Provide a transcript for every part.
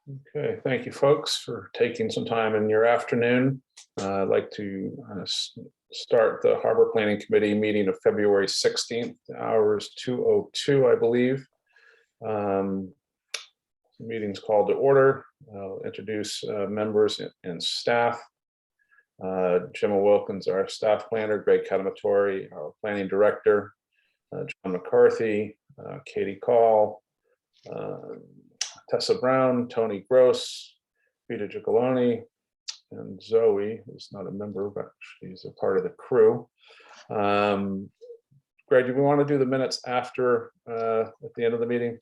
Okay, thank you, folks, for taking some time in your afternoon. I'd like to start the Harbor Planning Committee meeting of February 16th, hours 2:02, I believe. The meeting's called to order. I'll introduce members and staff. Gemma Wilkins, our staff planner, Greg Catamatori, our planning director, John McCarthy, Katie Call, Tessa Brown, Tony Gross, Peter Giacalone, and Zoe, who's not a member, but she's a part of the crew. Greg, do we want to do the minutes after at the end of the meeting?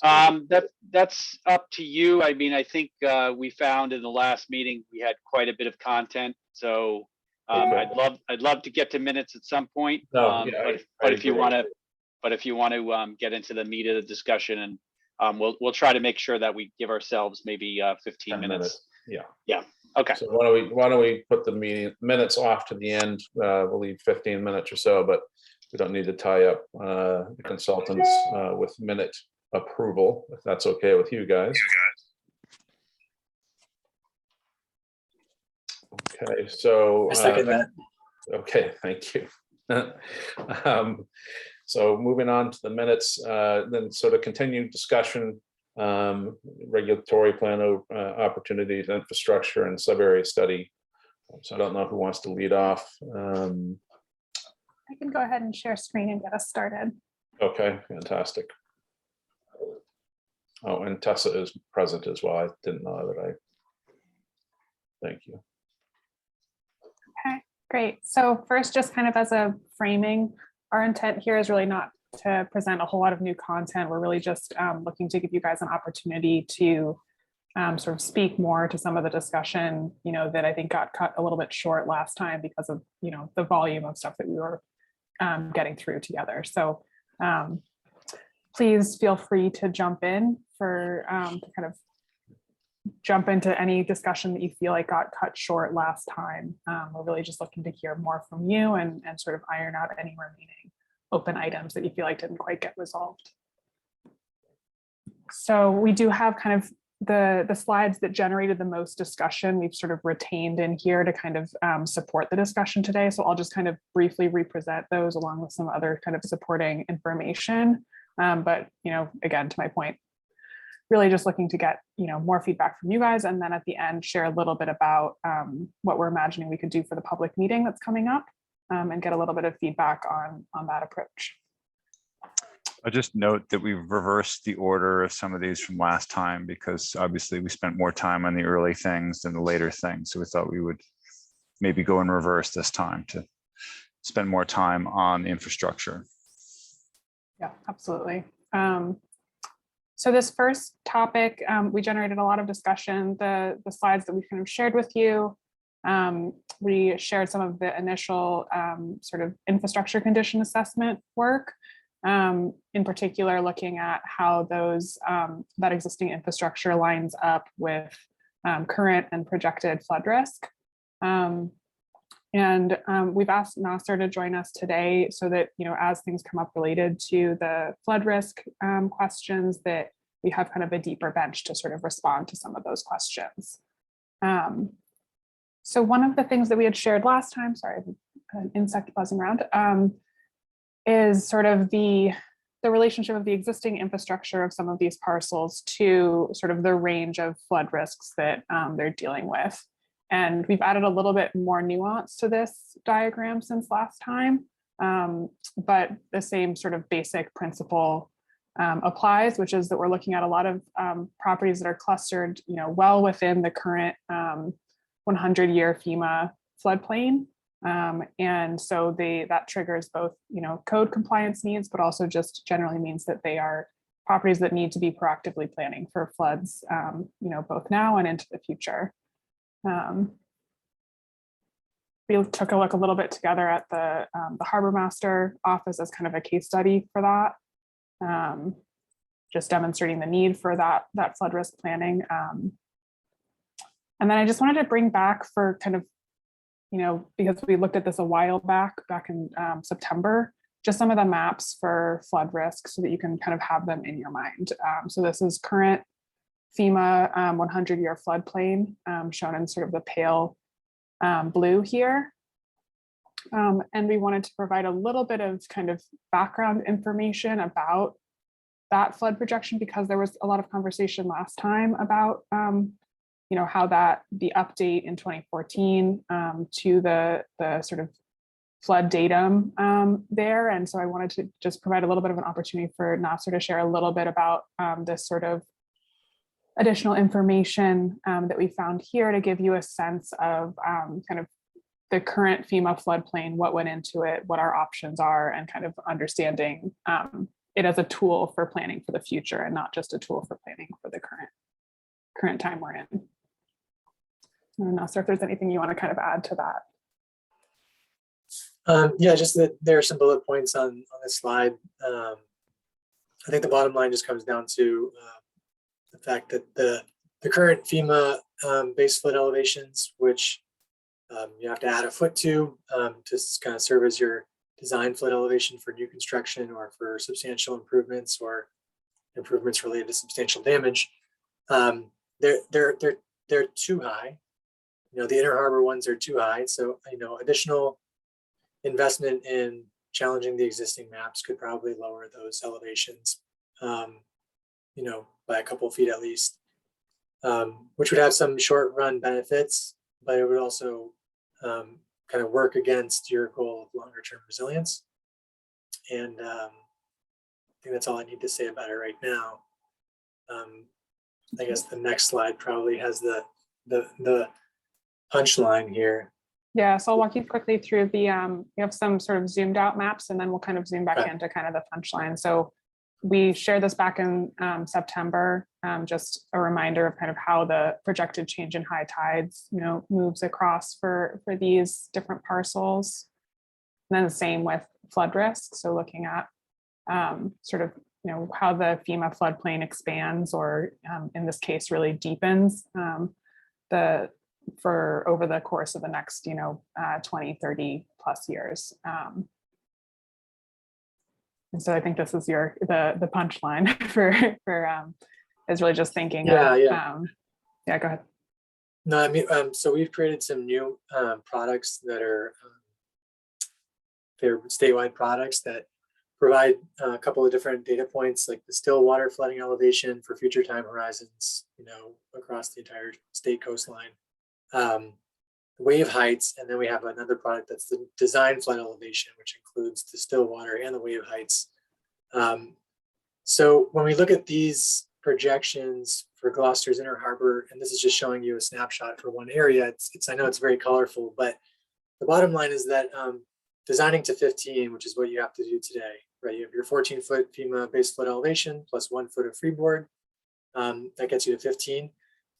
That's up to you. I mean, I think we found in the last meeting we had quite a bit of content, so Okay. I'd love to get to minutes at some point. No, yeah, but if you want to get into the meat of the discussion, and we'll try to make sure that we give ourselves maybe 15 minutes. Yeah. Okay. So why don't we put the minutes off to the end? We'll leave 15 minutes or so, but we don't need to tie up the consultants with minute approval, if that's okay with you guys. Okay, so I second that. Okay, thank you. So moving on to the minutes, then sort of continued discussion, regulatory plan opportunities, infrastructure, and sub-area study. So I don't know who wants to lead off. I can go ahead and share screen and get us started. Okay, fantastic. Oh, and Tessa is present as well. I didn't know that. Thank you. Okay, great. So first, just kind of as a framing, our intent here is really not to present a whole lot of new content. We're really just looking to give you guys an opportunity to sort of speak more to some of the discussion, that I think got cut a little bit short last time because of, the volume of stuff that we were getting through together. So please feel free to jump in to kind of jump into any discussion that you feel like got cut short last time. We're really just looking to hear more from you and sort of iron out any remaining open items that you feel like didn't quite get resolved. So we do have kind of the slides that generated the most discussion we've sort of retained in here to kind of support the discussion today. So I'll just kind of briefly represent those along with some other kind of supporting information. But, again, to my point, really just looking to get, more feedback from you guys. And then at the end, share a little bit about what we're imagining we could do for the public meeting that's coming up and get a little bit of feedback on that approach. I'll just note that we've reversed the order of some of these from last time because obviously we spent more time on the early things than the later things. So we thought we would maybe go in reverse this time to spend more time on infrastructure. Yeah, absolutely. So this first topic, we generated a lot of discussion. The slides that we kind of shared with you, we shared some of the initial sort of infrastructure condition assessment work, in particular looking at how that existing infrastructure lines up with current and projected flood risk. And we've asked Nasser to join us today so that, as things come up related to the flood risk questions, that we have kind of a deeper bench to sort of respond to some of those questions. So one of the things that we had shared last time, sorry, an insect buzzing around, is sort of the relationship of the existing infrastructure of some of these parcels to sort of the range of flood risks that they're dealing with. And we've added a little bit more nuance to this diagram since last time, but the same sort of basic principle applies, which is that we're looking at a lot of properties that are clustered, well within the current 100-year FEMA floodplain. And so that triggers both, code compliance needs, but also just generally means that they are properties that need to be proactively planning for floods, both now and into the future. We took a look a little bit together at the Harbor Master office as kind of a case study for that, just demonstrating the need for that flood risk planning. And then I just wanted to bring back for kind of, because we looked at this a while back in September, just some of the maps for flood risk so that you can kind of have them in your mind. So this is current FEMA 100-year floodplain, shown in sort of the pale blue here. And we wanted to provide a little bit of kind of background information about that flood projection, because there was a lot of conversation last time about how that the update in 2014 to the sort of flood datum there. And so I wanted to just provide a little bit of an opportunity for Nasser to share a little bit about this sort of additional information that we found here to give you a sense of kind of the current FEMA floodplain, what went into it, what our options are, and kind of understanding it as a tool for planning for the future and not just a tool for planning for the current time we're in. I'm not sure if there's anything you want to kind of add to that. Yeah, just that there are some bullet points on this slide. I think the bottom line just comes down to the fact that the current FEMA base flood elevations, which you have to add a foot to kind of serve as your design flood elevation for new construction or for substantial improvements or improvements related to substantial damage. They're too high. The Inner Harbor ones are too high. So, additional investment in challenging the existing maps could probably lower those elevations, by a couple of feet at least, which would have some short run benefits, but it would also kind of work against your goal of longer term resilience. And I think that's all I need to say about it right now. I guess the next slide probably has the punchline here. Yeah, so I'll walk you quickly through the, we have some sort of zoomed out maps, and then we'll kind of zoom back into kind of the punchline. So we shared this back in September, just a reminder of kind of how the projected change in high tides, moves across for these different parcels. And then the same with flood risk. So looking at sort of, how the FEMA floodplain expands, or in this case, really deepens for over the course of the next, 20, 30 plus years. And so I think this is the punchline for is really just thinking. Yeah, go ahead. No, I mean, so we've created some new products that are they're statewide products that provide a couple of different data points, like the still water flooding elevation for future time horizons, across the entire state coastline, wave heights, and then we have another product that's the design flood elevation, which includes the still water and the wave heights. So when we look at these projections for Gloucester's Inner Harbor, and this is just showing you a snapshot for one area, I know it's very colorful, but the bottom line is that designing to 15, which is what you have to do today, right? You have your 14-foot FEMA base flood elevation plus 1 foot of freeboard. That gets you to 15.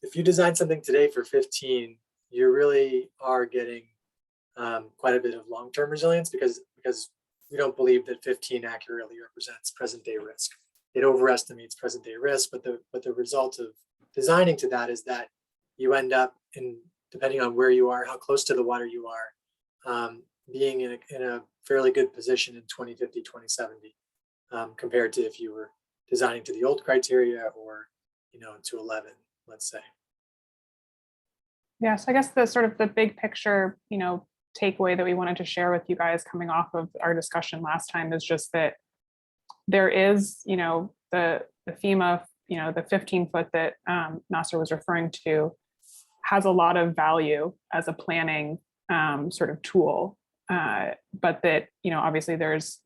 If you design something today for 15, you really are getting quite a bit of long-term resilience because we don't believe that 15 accurately represents present-day risk. It overestimates present-day risk, but the result of designing to that is that you end up depending on where you are, how close to the water you are, being in a fairly good position in 2050, 2070, compared to if you were designing to the old criteria or, to 11, let's say. Yeah, so I guess the sort of the big picture, takeaway that we wanted to share with you guys coming off of our discussion last time is just that there is, the FEMA, the 15-foot that Nasser was referring to has a lot of value as a planning sort of tool, but that, obviously there's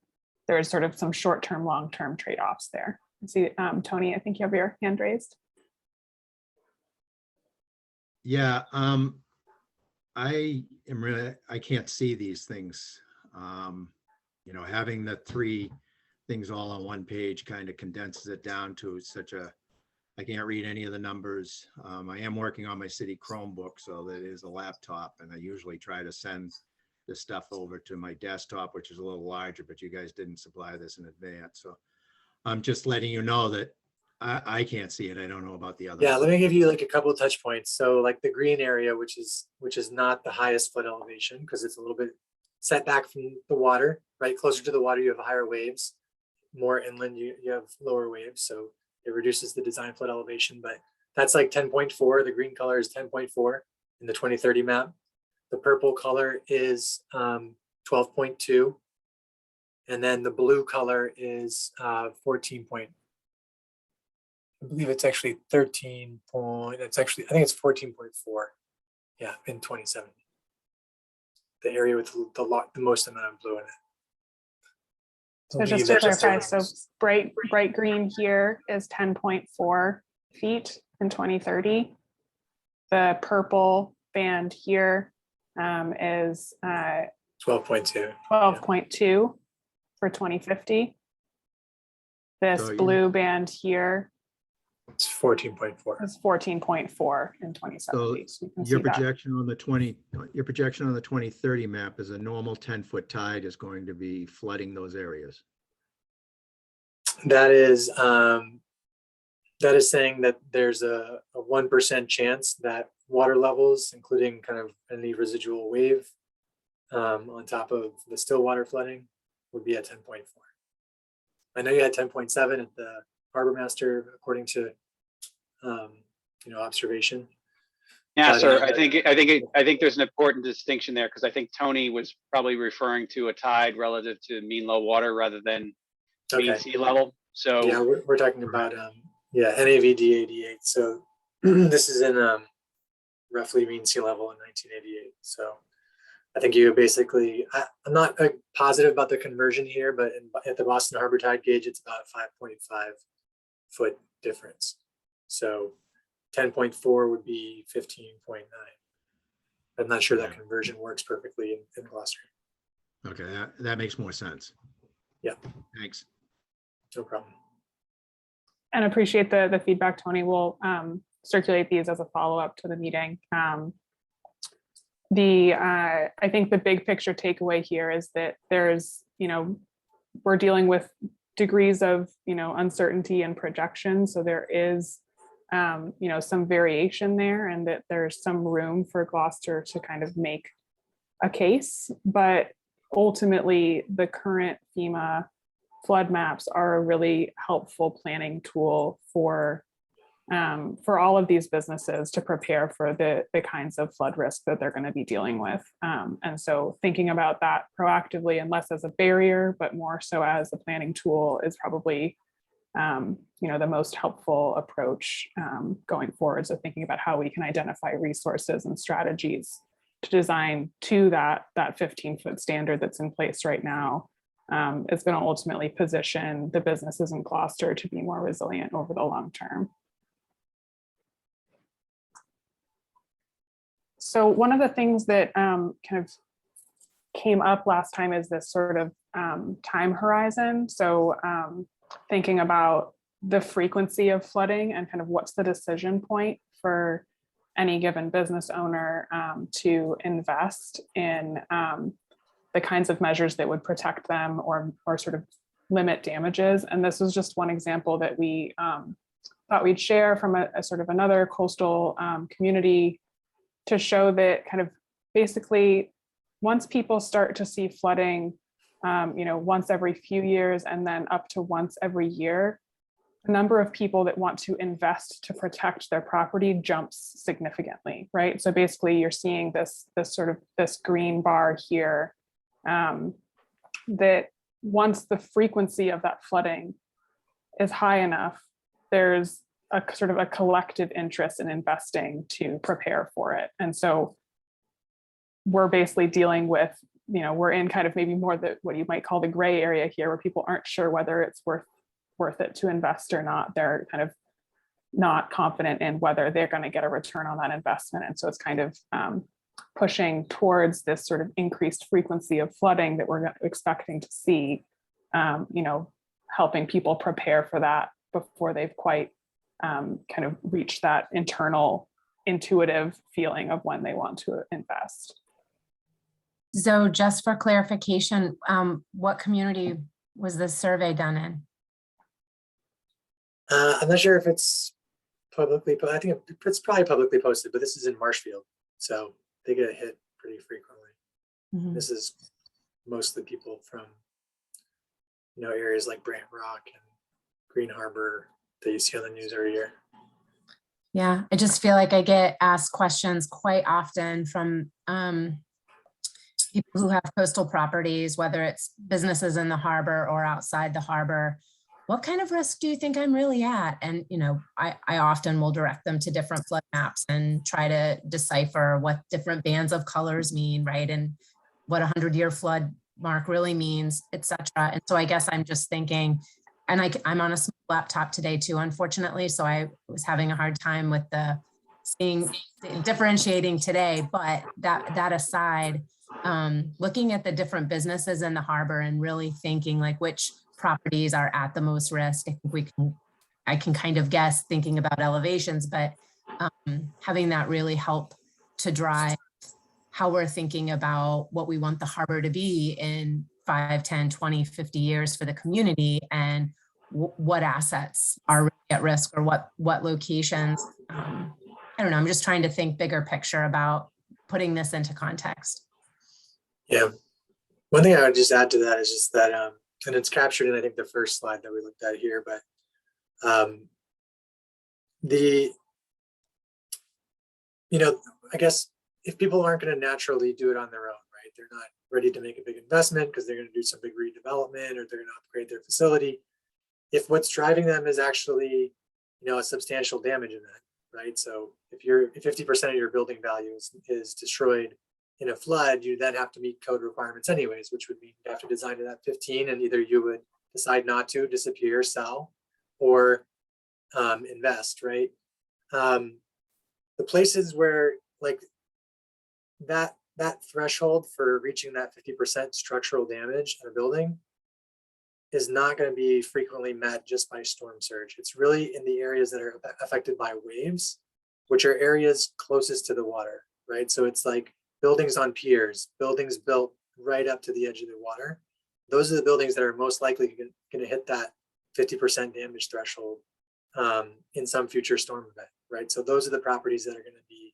sort of some short-term, long-term trade-offs there. I see, Tony, I think you have your hand raised. Yeah, I can't see these things. Having the three things all on one page kind of condenses it down to I can't read any of the numbers. I am working on my city Chromebook, so that is a laptop, and I usually try to send this stuff over to my desktop, which is a little larger, but you guys didn't supply this in advance. So I'm just letting you know that I can't see it. I don't know about the other. Yeah, let me give you like a couple of touch points. So like the green area, which is not the highest flood elevation because it's a little bit set back from the water, right? Closer to the water, you have higher waves. More inland, you have lower waves. So it reduces the design flood elevation. But That's like 10.4. The green color is 10.4 in the 2030 map. The purple color is 12.2. And then the blue color is 14 point. I believe it's actually 13 point. It's actually, I think it's 14.4. Yeah, in 2070. The area with the most amount of blue in it. So just to clarify, so bright green here is 10.4 feet in 2030. The purple band here is 12.2. 12.2 for 2050. This So you- blue band here It's 14.4. is 14.4 in 2070. So you can Your see that. projection on the 2030 map is a normal 10-foot tide is going to be flooding those areas. That is saying that there's a 1% chance that water levels, including kind of any residual wave on top of the still water flooding, would be at 10.4. I know you had 10.7 at the harbor master, according to observation. Yeah, But, sir, I think there's an important distinction there, because I think Tony was probably referring to a tide relative to mean low water rather than mean Okay. sea level. So Yeah, we're talking about NAVDA88. So this is in roughly mean sea level in 1988. So I think you basically, I'm not positive about the conversion here, but at the Boston Harbor tide gauge, it's about a 5.5 foot difference. So 10.4 would be 15.9. I'm not sure that conversion works perfectly in Gloucester. Okay, that makes more sense. Yeah. Thanks. No problem. And appreciate the feedback, Tony. We'll circulate these as a follow-up to the meeting. I think the big picture takeaway here is that there's, we're dealing with degrees of, uncertainty and projection. So there is, some variation there, and that there's some room for Gloucester to kind of make a case. But ultimately, the current FEMA flood maps are a really helpful planning tool for all of these businesses to prepare for the kinds of flood risk that they're going to be dealing with. And so thinking about that proactively and less as a barrier, but more so as a planning tool is probably, the most helpful approach going forward. So thinking about how we can identify resources and strategies to design to that 15-foot standard that's in place right now is going to ultimately position the businesses in Gloucester to be more resilient over the long term. So one of the things that kind of came up last time is this sort of time horizon. So thinking about the frequency of flooding and kind of what's the decision point for any given business owner to invest in the kinds of measures that would protect them or sort of limit damages. And this was just one example that we thought we'd share from a sort of another coastal community to show that kind of basically once people start to see flooding, once every few years and then up to once every year, the number of people that want to invest to protect their property jumps significantly, right? So basically you're seeing this green bar here that once the frequency of that flooding is high enough, there's a sort of a collective interest in investing to prepare for it. And so we're basically dealing with, we're in kind of maybe more what you might call the gray area here, where people aren't sure whether it's worth it to invest or not. They're kind of not confident in whether they're going to get a return on that investment. And so it's kind of pushing towards this sort of increased frequency of flooding that we're expecting to see, helping people prepare for that before they've quite kind of reached that internal intuitive feeling of when they want to invest. So just for clarification, what community was this survey done in? I'm not sure if it's publicly, I think it's probably publicly posted, but this is in Marshfield. So they get hit pretty frequently. Mhm. This is mostly people from, areas like Brant Rock and Green Harbor that you see on the news every year. Yeah, I just feel like I get asked questions quite often from people who have coastal properties, whether it's businesses in the harbor or outside the harbor. What kind of risk do you think I'm really at? And, you know, I often will direct them to different flood maps and try to decipher what different bands of colors mean, right? And what a 100-year flood mark really means, et cetera. And so I guess I'm just thinking, and I'm on a small laptop today too, unfortunately. So I was having a hard time with differentiating today, but that aside, looking at the different businesses in the harbor and really thinking like which properties are at the most risk. I think I can kind of guess thinking about elevations, but having that really help to drive how we're thinking about what we want the harbor to be in 5, 10, 20, 50 years for the community, and what assets are really at risk, or what locations. I don't know, I'm just trying to think bigger picture about putting this into context. Yeah. One thing I would just add to that is just that, and it's captured in, I think, the first slide that we looked at here, but I guess if people aren't going to naturally do it on their own, right? They're not ready to make a big investment because they're going to do some big redevelopment, or they're going to upgrade their facility. If what's driving them is actually, a substantial damage event, right? So if 50% of your building value is destroyed in a flood, you then have to meet code requirements anyways, which would mean you have to design it at 15, and either you would decide not to, disappear, sell, or invest, right? The places where like that threshold for reaching that 50% structural damage in a building is not going to be frequently met just by storm surge. It's really in the areas that are affected by waves, which are areas closest to the water, right? So it's like buildings on piers, buildings built right up to the edge of the water. Those are the buildings that are most likely going to hit that 50% damage threshold in some future storm event, right? So those are the properties that are going to be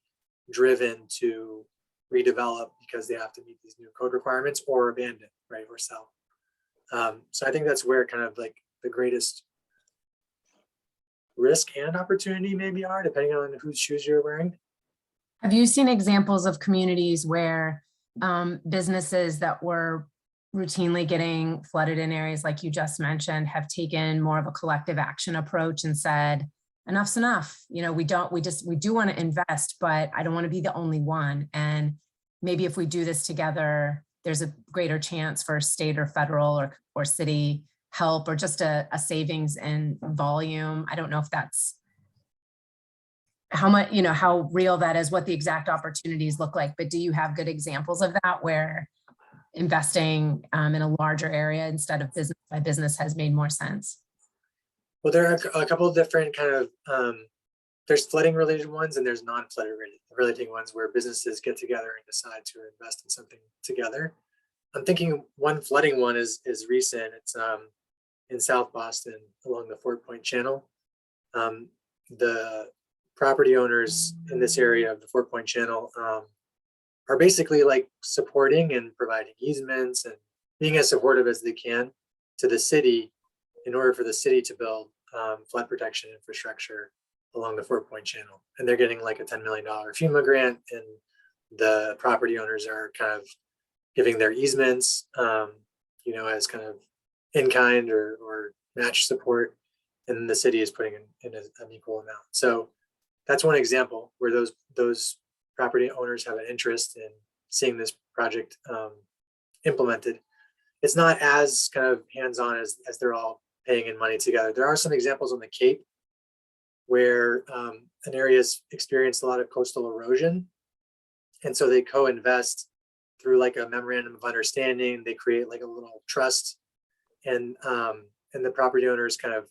driven to redevelop because they have to meet these new code requirements, or abandon, right, or sell. So I think that's where kind of like the greatest risk and opportunity maybe are, depending on whose shoes you're wearing. Have you seen examples of communities where businesses that were routinely getting flooded in areas like you just mentioned have taken more of a collective action approach and said, enough's enough. We do want to invest, but I don't want to be the only one. And maybe if we do this together, there's a greater chance for state or federal or city help, or just a savings in volume. I don't know if that's how much, how real that is, what the exact opportunities look like, but do you have good examples of that where investing in a larger area instead of business by business has made more sense? Well, there are a couple of different kind of, there's flooding related ones and there's non-flooding related ones where businesses get together and decide to invest in something together. I'm thinking one flooding one is recent. It's in South Boston along the Fort Point Channel. The property owners in this area of the Fort Point Channel are basically like supporting and providing easements and being as supportive as they can to the city in order for the city to build flood protection infrastructure along the Fort Point Channel. And they're getting like a $10 million FEMA grant, and the property owners are kind of giving their easements, as kind of in kind or match support, and the city is putting in an equal amount. So that's one example where those property owners have an interest in seeing this project implemented. It's not as kind of hands-on as they're all paying in money together. There are some examples on the Cape where an area has experienced a lot of coastal erosion. And so they co-invest through like a memorandum of understanding. They create like a little trust, and the property owners kind of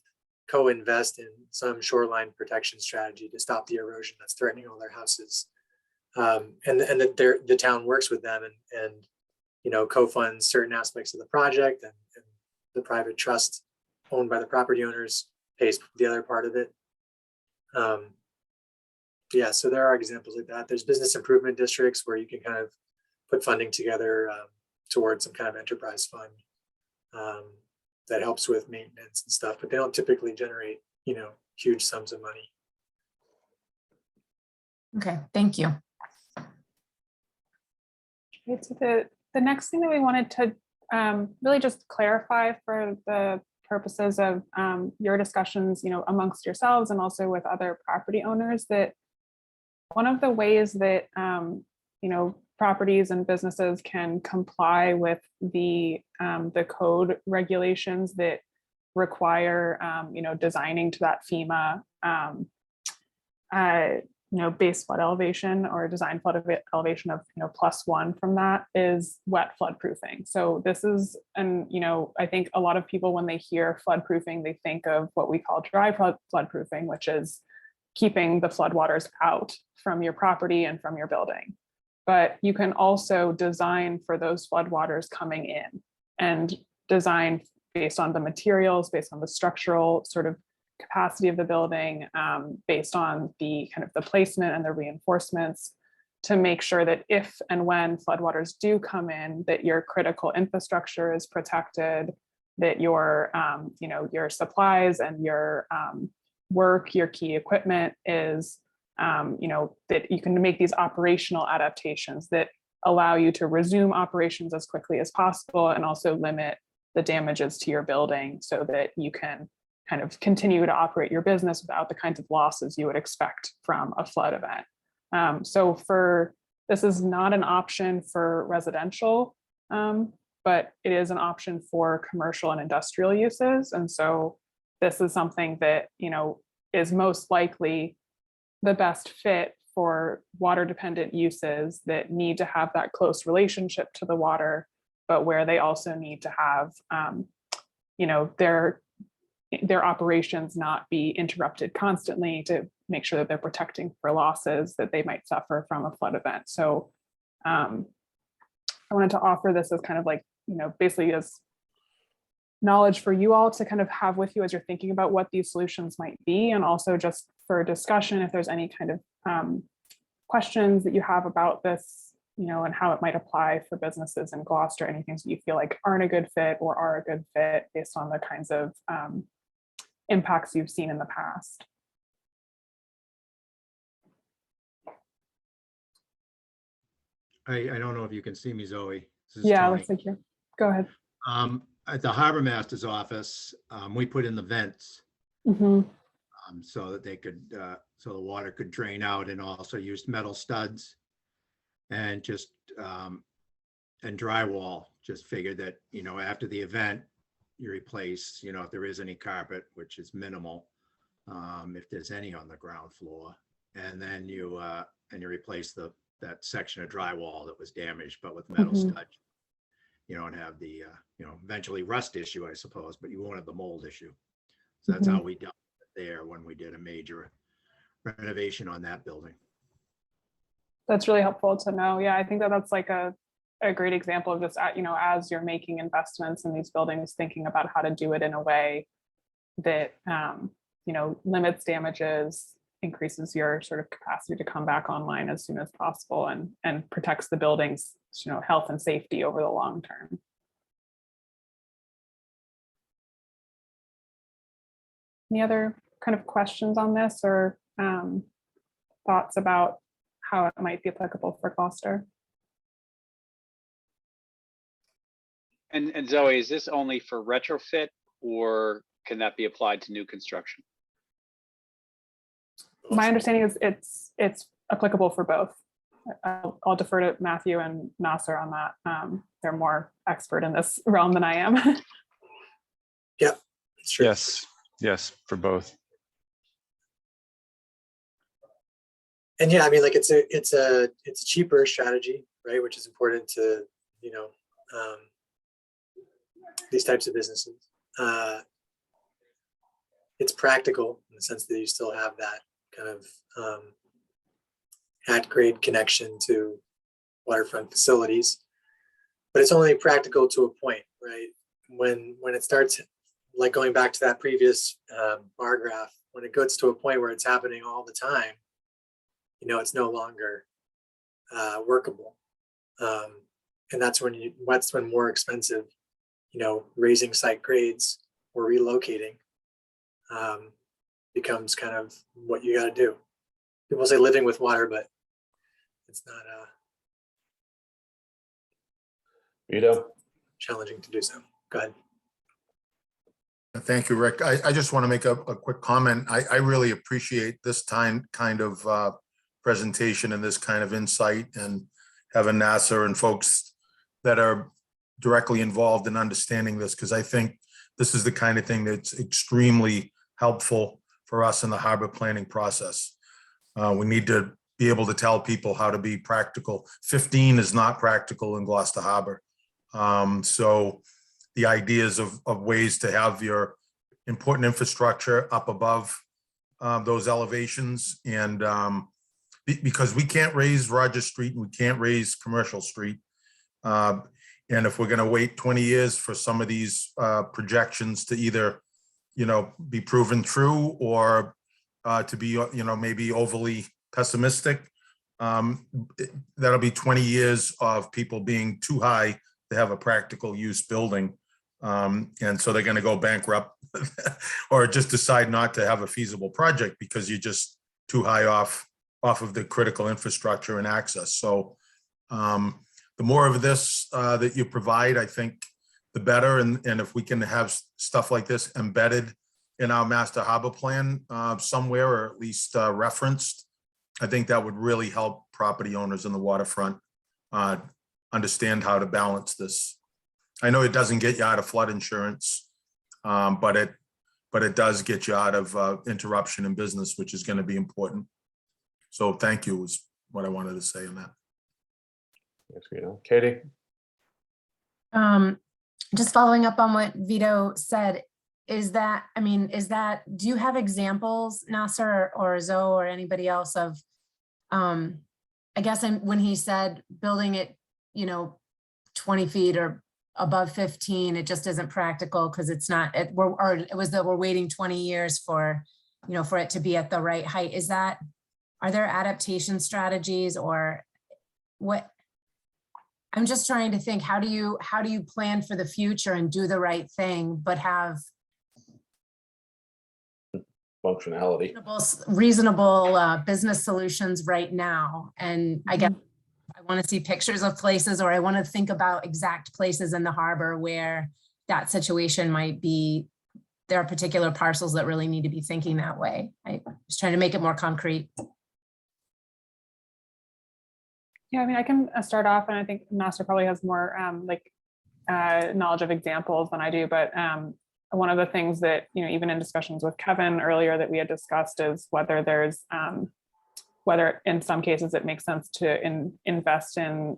co-invest in some shoreline protection strategy to stop the erosion that's threatening all their houses. And the town works with them and co-funds certain aspects of the project, and the private trust owned by the property owners pays the other part of it. Yeah, so there are examples like that. There's business improvement districts where you can kind of put funding together towards some kind of enterprise fund that helps with maintenance and stuff, but they don't typically generate, huge sums of money. Okay, thank you. Okay, so the next thing that we wanted to really just clarify for the purposes of your discussions, amongst yourselves and also with other property owners, that one of the ways that properties and businesses can comply with the code regulations that require designing to that FEMA base flood elevation or design flood elevation of +1 from that is wet flood proofing. So this is, and I think a lot of people, when they hear flood proofing, they think of what we call dry flood proofing, which is keeping the floodwaters out from your property and from your building. But you can also design for those floodwaters coming in, and design based on the materials, based on the structural sort of capacity of the building, based on the kind of the placement and the reinforcements, to make sure that if and when floodwaters do come in, that your critical infrastructure is protected, that your your supplies and your work, your key equipment is that you can make these operational adaptations that allow you to resume operations as quickly as possible, and also limit the damages to your building so that you can kind of continue to operate your business without the kinds of losses you would expect from a flood event. So this is not an option for residential, but it is an option for commercial and industrial uses. And so this is something that, is most likely the best fit for water dependent uses that need to have that close relationship to the water, but where they also need to have, their operations not be interrupted constantly, to make sure that they're protecting for losses that they might suffer from a flood event. So I wanted to offer this as kind of like, basically as knowledge for you all to kind of have with you as you're thinking about what these solutions might be, and also just for discussion, if there's any kind of questions that you have about this, and how it might apply for businesses in Gloucester, any things that you feel like aren't a good fit or are a good fit based on the kinds of impacts you've seen in the past. I don't know if you can see me, Zoe. This is Yeah, Tony. looks like you. Go ahead. At the harbor master's office, we put in the vents Mm-hmm. so that they could, so the water could drain out, and also used metal studs and just, and drywall. Just figured that, after the event, you replace, if there is any carpet, which is minimal, if there's any on the ground floor, and then you replace that section of drywall that was damaged, but with metal Mhm. studs. You don't have the, eventually rust issue, I suppose, but you won't have the mold issue. So that's how we dealt with it there when we did a major renovation on that building. That's really helpful to know. Yeah, I think that's like a great example of just, as you're making investments in these buildings, thinking about how to do it in a way that, limits damages, increases your sort of capacity to come back online as soon as possible, and protects the building's, health and safety over the long term. Any other kind of questions on this, or thoughts about how it might be applicable for Gloucester? And Zoe, is this only for retrofit, or can that be applied to new construction? My understanding is it's applicable for both. I'll defer to Matthew and Nasser on that. They're more expert in this realm than I am. Sure. Yes, for both. And yeah, I mean, like it's a cheaper strategy, right? Which is important to, these types of businesses. It's practical in the sense that you still have that kind of at-grade connection to waterfront facilities, but it's only practical to a point, right? When it starts, like going back to that previous bar graph, when it gets to a point where it's happening all the time, it's no longer workable, and that's when more expensive, raising site grades or relocating becomes kind of what you got to do. people say living with water, but it's not Vito? challenging to do so. Go ahead. Thank you, Rick. I just want to make a quick comment. I really appreciate this kind of presentation and this kind of insight, and having NASA and folks that are directly involved in understanding this, because I think this is the kind of thing that's extremely helpful for us in the harbor planning process. We need to be able to tell people how to be practical. 15 is not practical in Gloucester Harbor. So the ideas of ways to have your important infrastructure up above those elevations, and because we can't raise Rogers Street and we can't raise Commercial Street. And if we're going to wait 20 years for some of these projections to either, be proven true or to be, maybe overly pessimistic, that'll be 20 years of people being too high to have a practical use building. And so they're going to go bankrupt or just decide not to have a feasible project because you're just too high off of the critical infrastructure and access. So the more of this that you provide, I think the better. And if we can have stuff like this embedded in our master harbor plan somewhere, or at least referenced, I think that would really help property owners in the waterfront understand how to balance this. I know it doesn't get you out of flood insurance, but it does get you out of interruption in business, which is going to be important. So thank you is what I wanted to say on that. Thanks, Vito. Katie? Just following up on what Vito said, do you have examples, Nasser or Zoe or anybody else of, I guess when he said building it, 20 feet or above 15, it just isn't practical because it's not, it was that we're waiting 20 years for it to be at the right height. Are there adaptation strategies or what? I'm just trying to think, how do you plan for the future and do the right thing, but have Functionality. reasonable business solutions right now? And I guess I want to see pictures of places, or I want to think about exact places in the harbor where that situation might be. There are particular parcels that really need to be thinking that way. I was trying to make it more concrete. Yeah, I can start off, and I think Nasser probably has more knowledge of examples than I do. But one of the things that, even in discussions with Kevin earlier that we had discussed is whether there's, whether in some cases it makes sense to invest in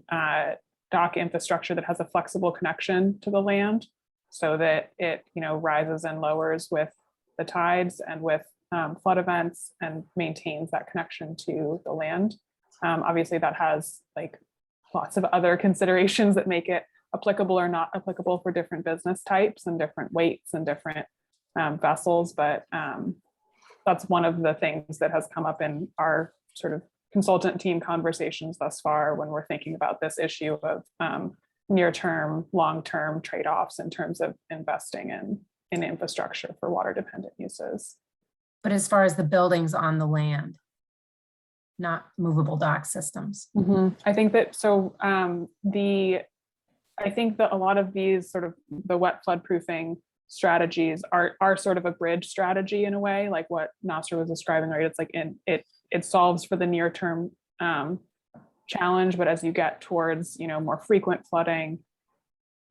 dock infrastructure that has a flexible connection to the land so that it, rises and lowers with the tides and with flood events and maintains that connection to the land. Obviously that has lots of other considerations that make it applicable or not applicable for different business types and different weights and different vessels. But that's one of the things that has come up in our sort of consultant team conversations thus far when we're thinking about this issue of near-term, long-term trade-offs in terms of investing in infrastructure for water-dependent uses. But as far as the buildings on the land, not movable dock systems. Mm-hmm. I think that I think that a lot of these sort of the wet flood proofing strategies are sort of a bridge strategy in a way, like what Nasser was describing, right? It's like it solves for the near term challenge, but as you get towards more frequent flooding,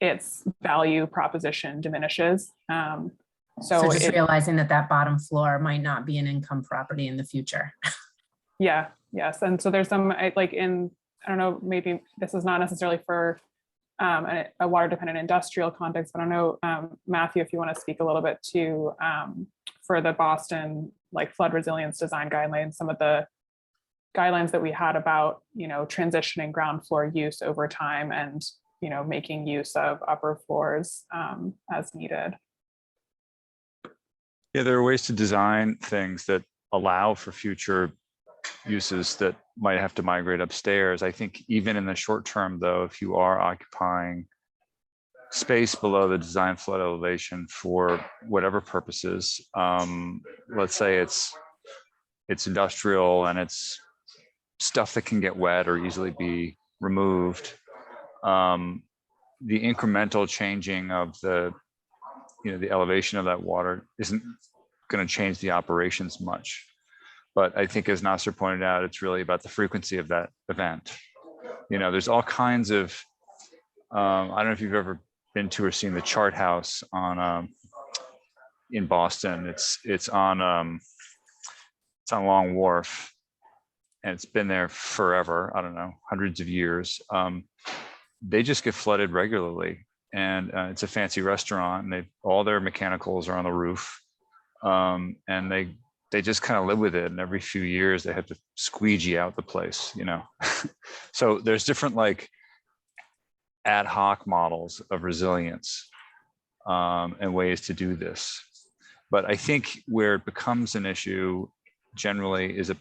its value proposition diminishes. So just realizing that bottom floor might not be an income property in the future. Yeah. Yes. And so there's some I don't know, maybe this is not necessarily for a water dependent industrial context, but I don't know, Matthew, if you want to speak a little bit to for the Boston flood resilience design guidelines, some of the guidelines that we had about, transitioning ground floor use over time and, making use of upper floors as needed. Yeah, there are ways to design things that allow for future uses that might have to migrate upstairs. I think even in the short term, though, if you are occupying space below the design flood elevation for whatever purposes, let's say it's it's industrial and it's stuff that can get wet or easily be removed. The incremental changing of the, the elevation of that water isn't going to change the operations much. But I think, as Nasser pointed out, it's really about the frequency of that event. There's all kinds of, I don't know if you've ever been to or seen the Chart House on in Boston. It's on Long Wharf, and it's been there forever. I don't know, hundreds of years. They just get flooded regularly, and it's a fancy restaurant, and all their mechanicals are on the roof, and they just kind of live with it. And every few years they have to squeegee out the place, So there's different like ad hoc models of resilience and ways to do this. But I think where it becomes an issue generally is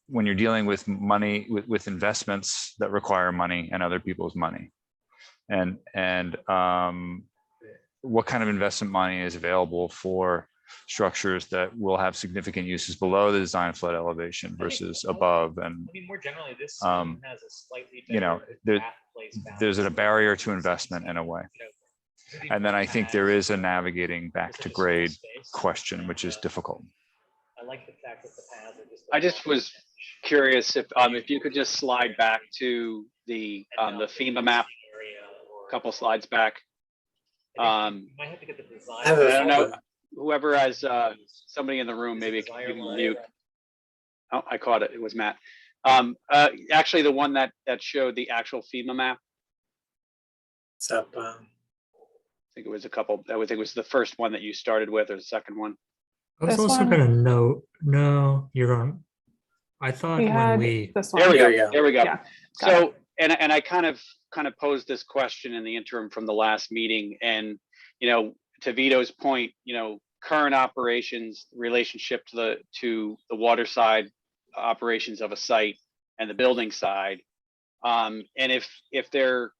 when you're dealing with money, with investments that require money and other people's money, and what kind of investment money is available for structures that will have significant uses below the design flood elevation versus above. And more generally, this has a slightly there's a barrier to investment in a way. And then I think there is a navigating back to grade question, which is difficult. I like the fact that the paths are just. I just was curious if you could just slide back to the FEMA map, a couple slides back. You might have to get the design. I have a- I don't know, whoever has somebody in the room, maybe you can mute. Oh, I caught it. It was Matt. Actually, the one that showed the actual FEMA map. It's up. I think it was a couple. I would think it was the first one that you started with, or the second one. I was This also one? going to note, no, you're wrong. I thought We when had we, this one. There we There go. we go. There we go. Yeah, got So, and I kind of posed this question in the interim from the last meeting, and to Vito's point, current operations relationship to the water side operations of a site and the building side, and if they're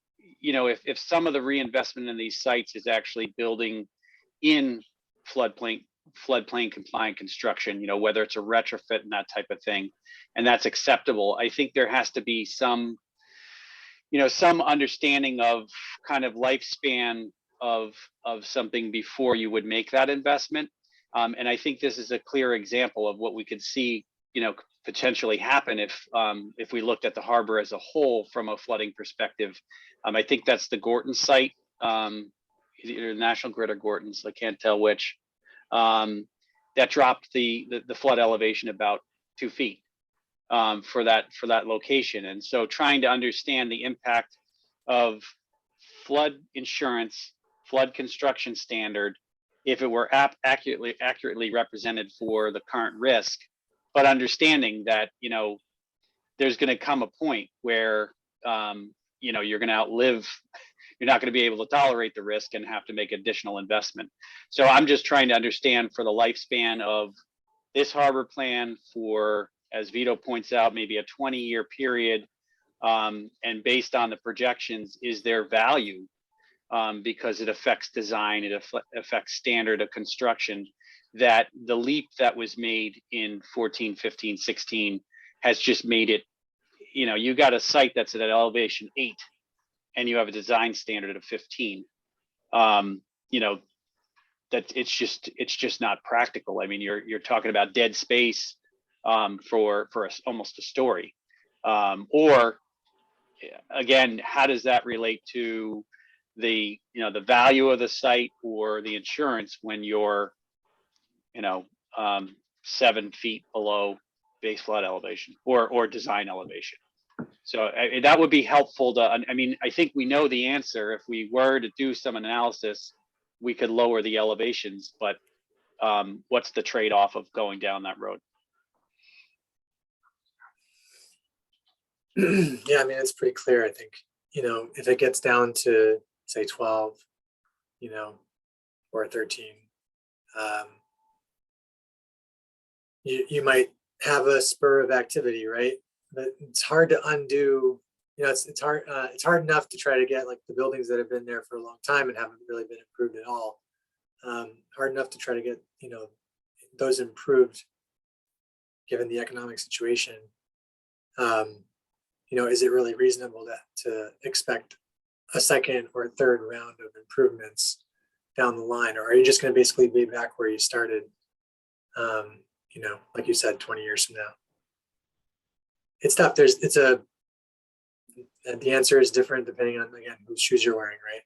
if some of the reinvestment in these sites is actually building in floodplain compliant construction, whether it's a retrofit and that type of thing, and that's acceptable, I think there has to be some understanding of kind of lifespan of something before you would make that investment. And I think this is a clear example of what we could see, potentially happen if we looked at the harbor as a whole from a flooding perspective. I think that's the Gorton site, either National Grid or Gorton's, I can't tell which, that dropped the flood elevation about 2 feet for that location. And so trying to understand the impact of flood insurance, flood construction standard, if it were accurately represented for the current risk, but understanding that there's going to come a point where you're going to outlive, you're not going to be able to tolerate the risk and have to make additional investment. So I'm just trying to understand for the lifespan of this harbor plan for, as Vito points out, maybe a 20-year period, and based on the projections, is there value because it affects design, it affects standard of construction, that the leap that was made in 14, 15, 16 has just made it, you got a site that's at elevation 8 and you have a design standard of 15. That it's just not practical. I mean, you're talking about dead space for almost a story. Or again, how does that relate to the value of the site or the insurance when you're 7 feet below base flood elevation or design elevation? So that would be helpful to, I think we know the answer. If we were to do some analysis, we could lower the elevations, but what's the trade-off of going down that road? Yeah, it's pretty clear. I think, if it gets down to say 12, or 13, you might have a spur of activity, right? But it's hard to undo. It's hard. It's hard enough to try to get like the buildings that have been there for a long time and haven't really been improved at all. Hard enough to try to get those improved given the economic situation, is it really reasonable to expect a second or third round of improvements down the line? Or are you just going to basically be back where you started, like you said, 20 years from now? It's tough. The answer is different depending on, again, whose shoes you're wearing, right?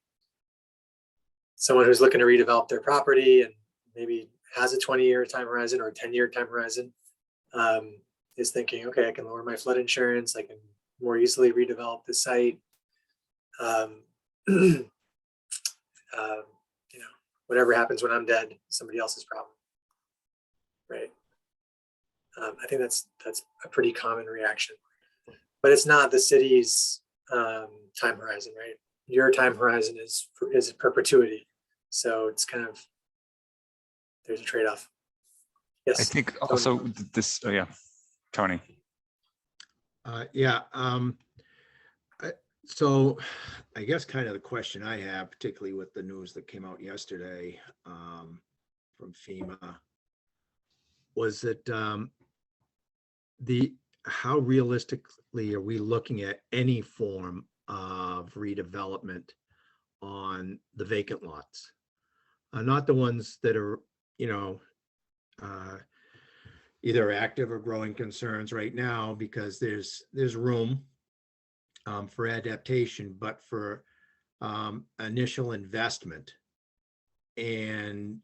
Someone who's looking to redevelop their property and maybe has a 20-year time horizon or a 10-year time horizon is thinking, okay, I can lower my flood insurance. I can more easily redevelop the site. Whatever happens when I'm dead, somebody else's problem, right? I think that's a pretty common reaction, but it's not the city's time horizon, right? Your time horizon is perpetuity, so it's kind of, there's a trade-off. Yes. I think Tony. also this, oh yeah, Tony. So I guess kind of the question I have, particularly with the news that came out yesterday from FEMA, was that how realistically are we looking at any form of redevelopment on the vacant lots? Not the ones that are, either active or growing concerns right now, because there's room for adaptation, but for initial investment. And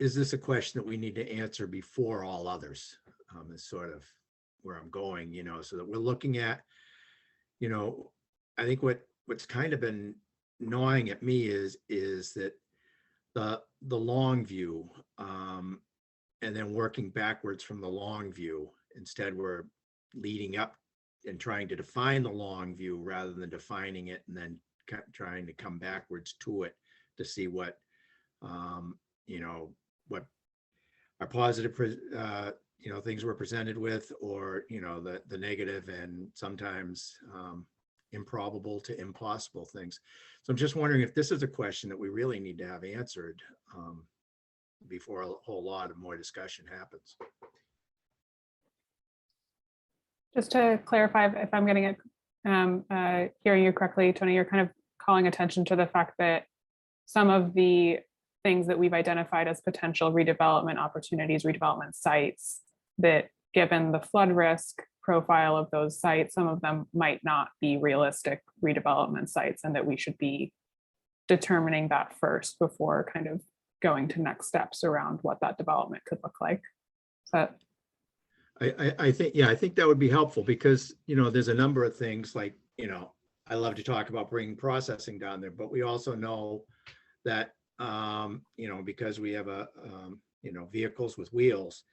is this a question that we need to answer before all others? Is sort of where I'm going, so that we're looking at, I think what's kind of been gnawing at me is that the long view, and then working backwards from the long view. Instead, we're leading up and trying to define the long view rather than defining it and then trying to come backwards to it to see what, what our positive, things we're presented with, or, the negative and sometimes improbable to impossible things. So I'm just wondering if this is a question that we really need to have answered before a whole lot of more discussion happens. Just to clarify, if I'm getting it, hearing you correctly, Tony, you're kind of calling attention to the fact that some of the things that we've identified as potential redevelopment opportunities, redevelopment sites, that given the flood risk profile of those sites, some of them might not be realistic redevelopment sites, and that we should be determining that first before kind of going to next steps around what that development could look like. So I think that would be helpful, because, there's a number of things like, I love to talk about bringing processing down there, but we also know that, because we have vehicles with wheels,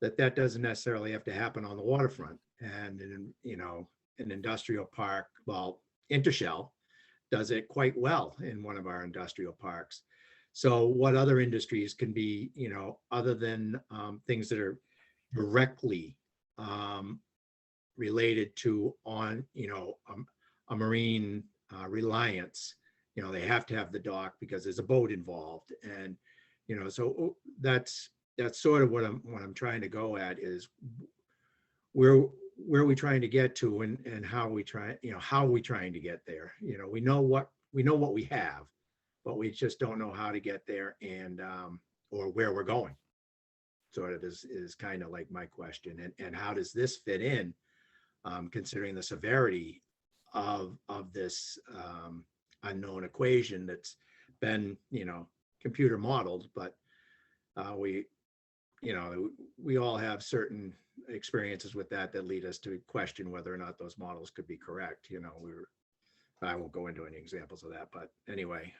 that doesn't necessarily have to happen on the waterfront. And in, an industrial park, well, Intershell does it quite well in one of our industrial parks. So what other industries can be, other than things that are directly related to a marine reliance, they have to have the dock because there's a boat involved. And, so that's sort of what I'm trying to go at, is where are we trying to get to, and how are we trying to get there? We know what we have, but we just don't know how to get there, and or where we're going. Sort of is kind of like my question. And how does this fit in, considering the severity of this unknown equation that's been, computer modeled, but we all have certain experiences with that lead us to question whether or not those models could be correct. I won't go into any examples of that, but anyway,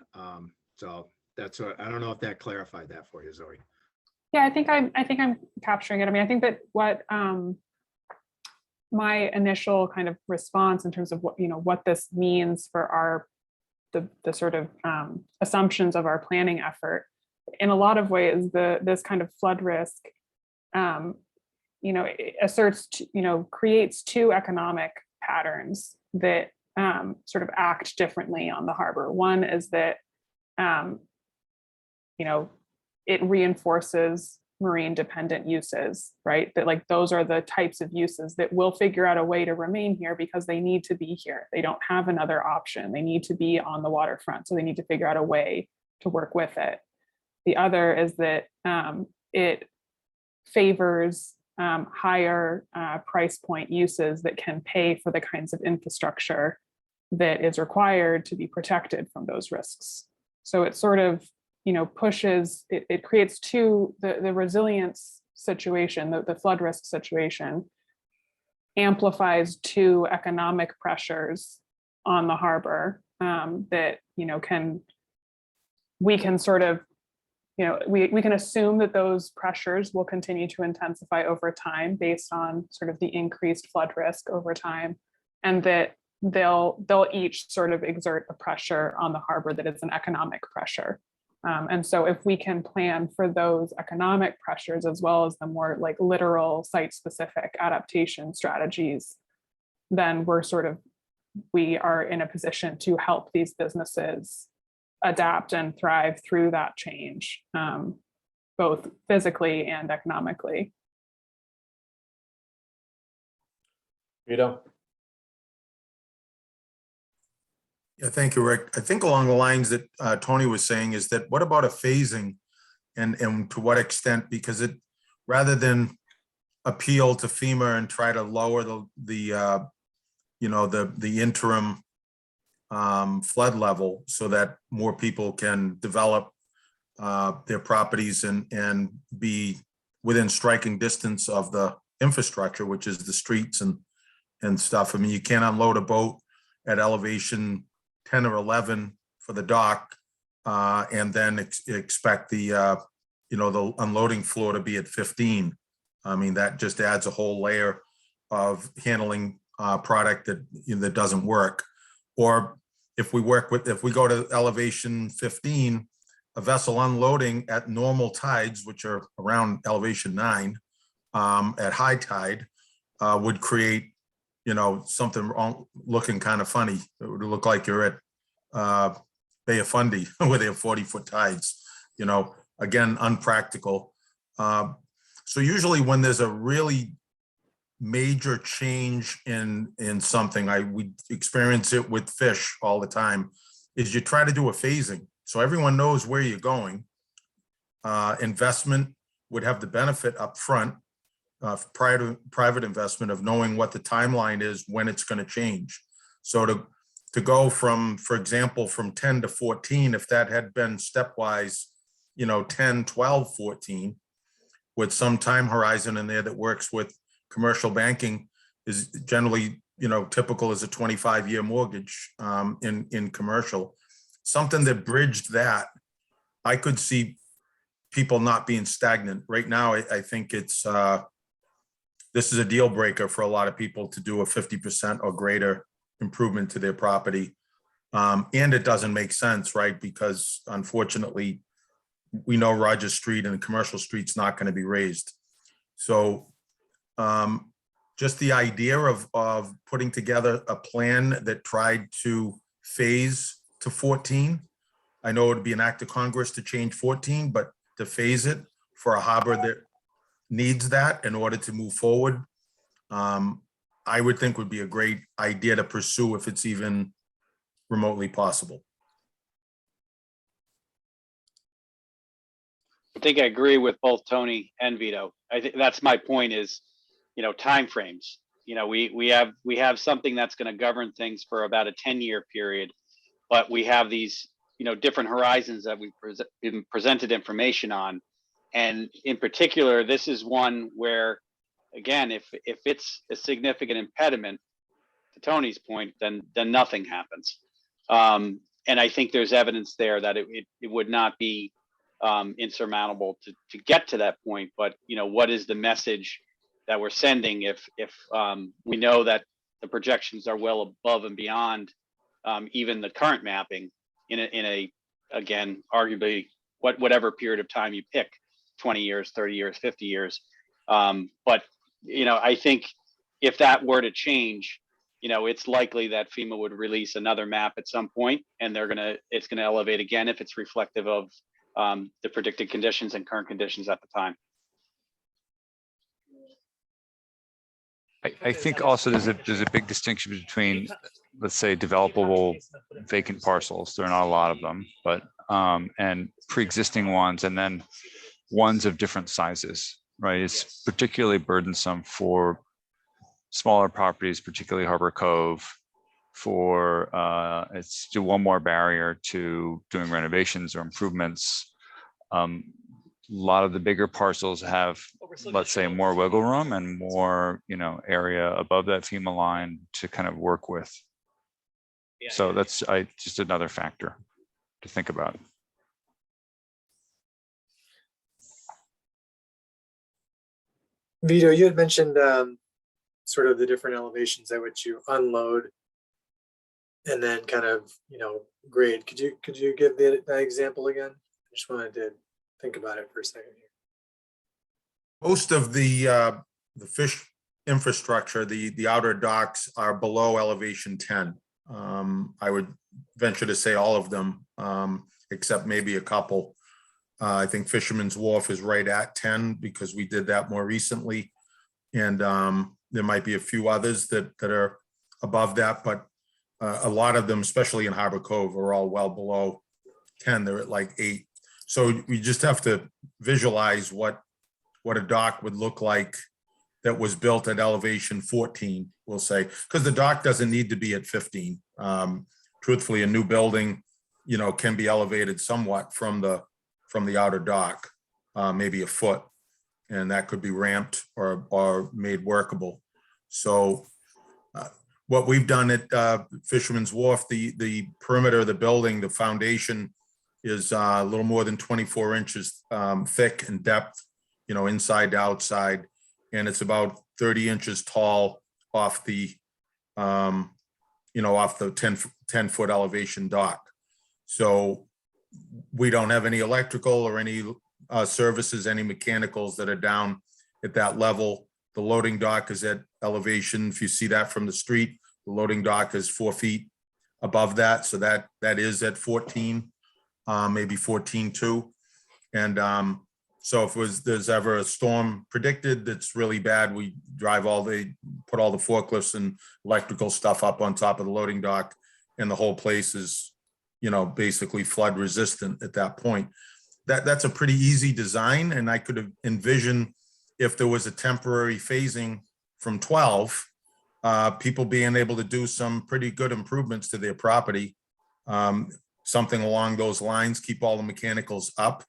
so that's what, I don't know if that clarified that for you, Zoe. yeah, I think I'm capturing it. I mean, I think that what my initial kind of response in terms of what this means for the sort of assumptions of our planning effort, in a lot of ways, this kind of flood risk, creates two economic patterns that sort of act differently on the harbor. One is that, it reinforces marine dependent uses, right? That like those are the types of uses that will figure out a way to remain here because they need to be here. They don't have another option. They need to be on the waterfront. So they need to figure out a way to work with it. The other is that it favors higher price point uses that can pay for the kinds of infrastructure that is required to be protected from those risks. So it sort of, pushes, it creates the resilience situation, the flood risk situation amplifies two economic pressures on the harbor that, we can sort of, we can assume that those pressures will continue to intensify over time based on sort of the increased flood risk over time, and that they'll each sort of exert a pressure on the harbor that is an economic pressure. And so if we can plan for those economic pressures as well as the more like literal site-specific adaptation strategies, then we are in a position to help these businesses adapt and thrive through that change, both physically and economically. Vito? Yeah, thank you, Rick. I think along the lines that Tony was saying is that what about a phasing and to what extent, because it, rather than appeal to FEMA and try to lower the interim flood level so that more people can develop their properties and be within striking distance of the infrastructure, which is the streets and stuff. I mean, you can't unload a boat at elevation 10 or 11 for the dock and then expect the unloading floor to be at 15. I mean, that just adds a whole layer of handling product that doesn't work. Or if we go to elevation 15, a vessel unloading at normal tides, which are around elevation 9, at high tide, would create, something wrong, looking kind of funny. It would look like you're at Bay of Fundy where they have 40-foot tides, again, unpractical. So usually when there's a really major change in something, we experience it with fish all the time, is you try to do a phasing. So everyone knows where you're going. Investment would have the benefit up front, private investment, of knowing what the timeline is when it's going to change. So to go from, for example, from 10 to 14, if that had been stepwise, 10, 12, 14, with some time horizon in there that works with commercial banking, is generally, typical as a 25-year mortgage in commercial. Something that bridged that, I could see people not being stagnant. Right now, I think this is a deal breaker for a lot of people to do a 50% or greater improvement to their property. And it doesn't make sense, right? Because unfortunately, we know Rogers Street and Commercial Street's not going to be raised. So just the idea of putting together a plan that tried to phase to 14. I know it would be an act of Congress to change 14, but to phase it for a harbor that needs that in order to move forward, I would think would be a great idea to pursue if it's even remotely possible. I think I agree with both Tony and Vito. I think that's my point is, timeframes. We have something that's going to govern things for about a 10-year period, but we have these, different horizons that we've been presented information on. And in particular, this is one where, again, if it's a significant impediment, to Tony's point, then nothing happens. And I think there's evidence there that it would not be insurmountable to get to that point. But what is the message that we're sending if we know that the projections are well above and beyond even the current mapping in a again, arguably whatever period of time you pick, 20 years, 30 years, 50 years. But I think if that were to change, it's likely that FEMA would release another map at some point, and it's gonna elevate again if it's reflective of the predicted conditions and current conditions at the time. I think also there's a big distinction between, let's say, developable vacant parcels. There are not a lot of them, but and pre-existing ones, and then ones of different sizes, right? It's particularly burdensome for smaller properties, particularly Harbor Cove, for it's to one more barrier to doing renovations or improvements. A lot of the bigger parcels have, let's say, more wiggle room and more, area above that FEMA line to kind of work with. So that's just another factor to think about. Vito, you had mentioned sort of the different elevations at which you unload and then kind of, grade. Could you give that example again? I just wanted to think about it for a second here. Most of the fish infrastructure, the outer docks are below elevation 10. I would venture to say all of them, except maybe a couple. I think Fisherman's Wharf is right at 10 because we did that more recently. And there might be a few others that are above that, but a lot of them, especially in Harbor Cove, are all well below 10. They're at like 8. So we just have to visualize what a dock would look like that was built at elevation 14, we'll say, because the dock doesn't need to be at 15. Truthfully, a new building, can be elevated somewhat from the outer dock, maybe a foot, and that could be ramped or made workable. So what we've done at Fisherman's Wharf, the perimeter of the building, the foundation is a little more than 24 inches thick in depth, inside to outside, and it's about 30 inches tall off the, off the 10-foot elevation dock. So we don't have any electrical or any services, any mechanicals that are down at that level. The loading dock is at elevation. If you see that from the street, the loading dock is 4 feet above that. So that is at 14, maybe 14.2. And so if there's ever a storm predicted that's really bad, we put all the forklifts and electrical stuff up on top of the loading dock, and the whole place is, basically flood resistant at that point. That's a pretty easy design, and I could have envisioned if there was a temporary phasing from 12, people being able to do some pretty good improvements to their property, something along those lines, keep all the mechanicals up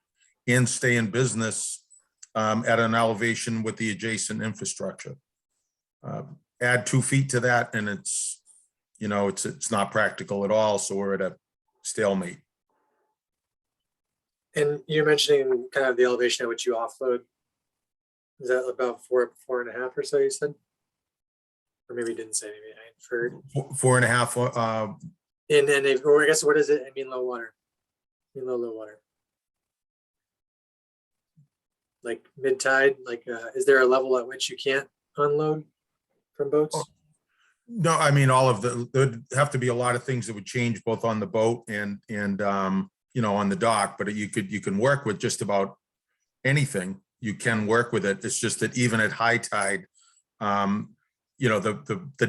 and stay in business at an elevation with the adjacent infrastructure. Add 2 feet to that and it's not practical at all. So we're at a stalemate. And you're mentioning kind of the elevation at which you offload. Is that about 4.5 or so you said? Or maybe you didn't say, maybe I inferred. 4.5. Or I guess, what is it? I mean, low water. Low water. Like mid-tide, is there a level at which you can't unload from boats? No, I mean, there'd have to be a lot of things that would change both on the boat and on the dock, but you can work with just about anything. You can work with it. It's just that even at high tide, the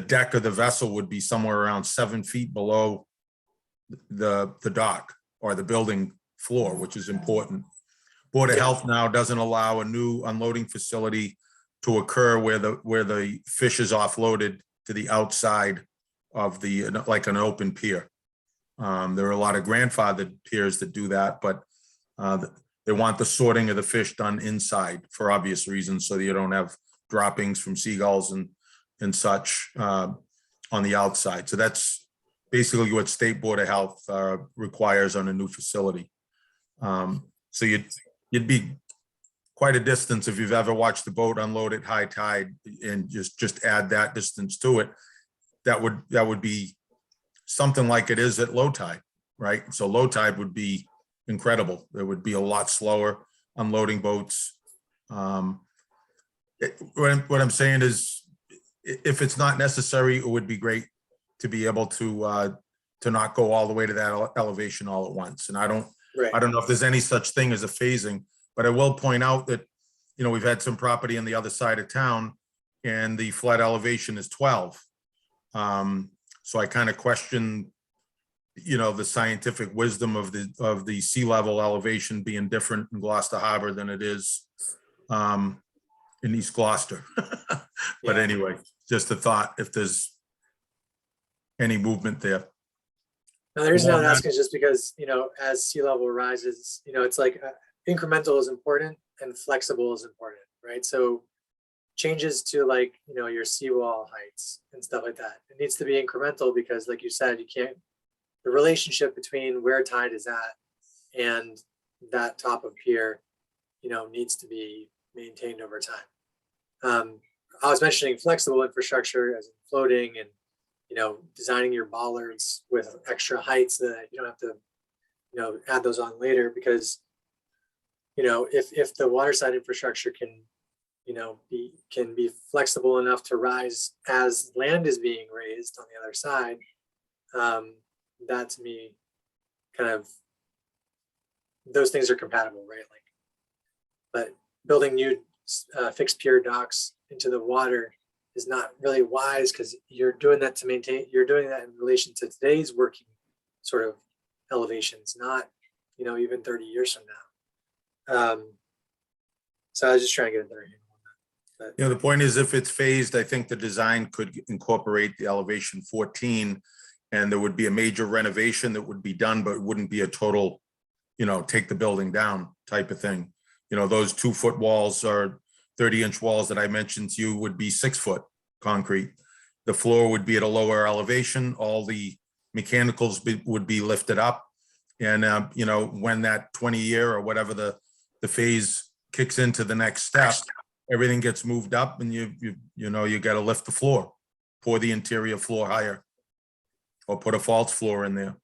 deck of the vessel would be somewhere around 7 feet below the dock or the building floor, which is important. Board of Health now doesn't allow a new unloading facility to occur where the fish is offloaded to the outside of like an open pier. There are a lot of grandfathered piers that do that, but they want the sorting of the fish done inside for obvious reasons, so that you don't have droppings from seagulls and such on the outside. So that's basically what State Board of Health requires on a new facility. So you'd be quite a distance if you've ever watched the boat unload at high tide and just add that distance to it. That would be something like it is at low tide, right? So low tide would be incredible. There would be a lot slower unloading boats. What I'm saying is, if it's not necessary, it would be great to be able to not go all the way to that elevation all at once. And I don't know if there's any such thing as a phasing, but I will point out that, we've had some property on the other side of town, and the flood elevation is 12. So I kind of question, the scientific wisdom of the sea level elevation being different in Gloucester Harbor than it is in East Gloucester. But Yeah. anyway, just a thought, if there's any movement there. Now, the reason I was Well, asking is just because, as sea level rises, it's like incremental is important and flexible is important, right? So changes to like, your seawall heights and stuff like that. It needs to be incremental because like you said, the relationship between where tide is at and that top of pier, needs to be maintained over time. I was mentioning flexible infrastructure as in floating and, designing your bollards with extra heights so that you don't have to, add those on later because, if the waterside infrastructure can be flexible enough to rise as land is being raised on the other side. That to me, kind of, those things are compatible, right? But building new fixed pier docks into the water is not really wise because you're doing that in relation to today's working sort of elevations, not, even 30 years from now. So I was just trying to get a better handle on that. The point is if it's phased, I think the design could incorporate the elevation 14 and there would be a major renovation that would be done, but it wouldn't be a total, take the building down type of thing. Those 2-foot walls or 30-inch walls that I mentioned to you would be 6-foot concrete. The floor would be at a lower elevation. All the mechanicals would be lifted up. And, when that 20-year or whatever the phase kicks into the next step, everything gets moved up and you got to lift the floor, pour the interior floor higher or put a false floor in there.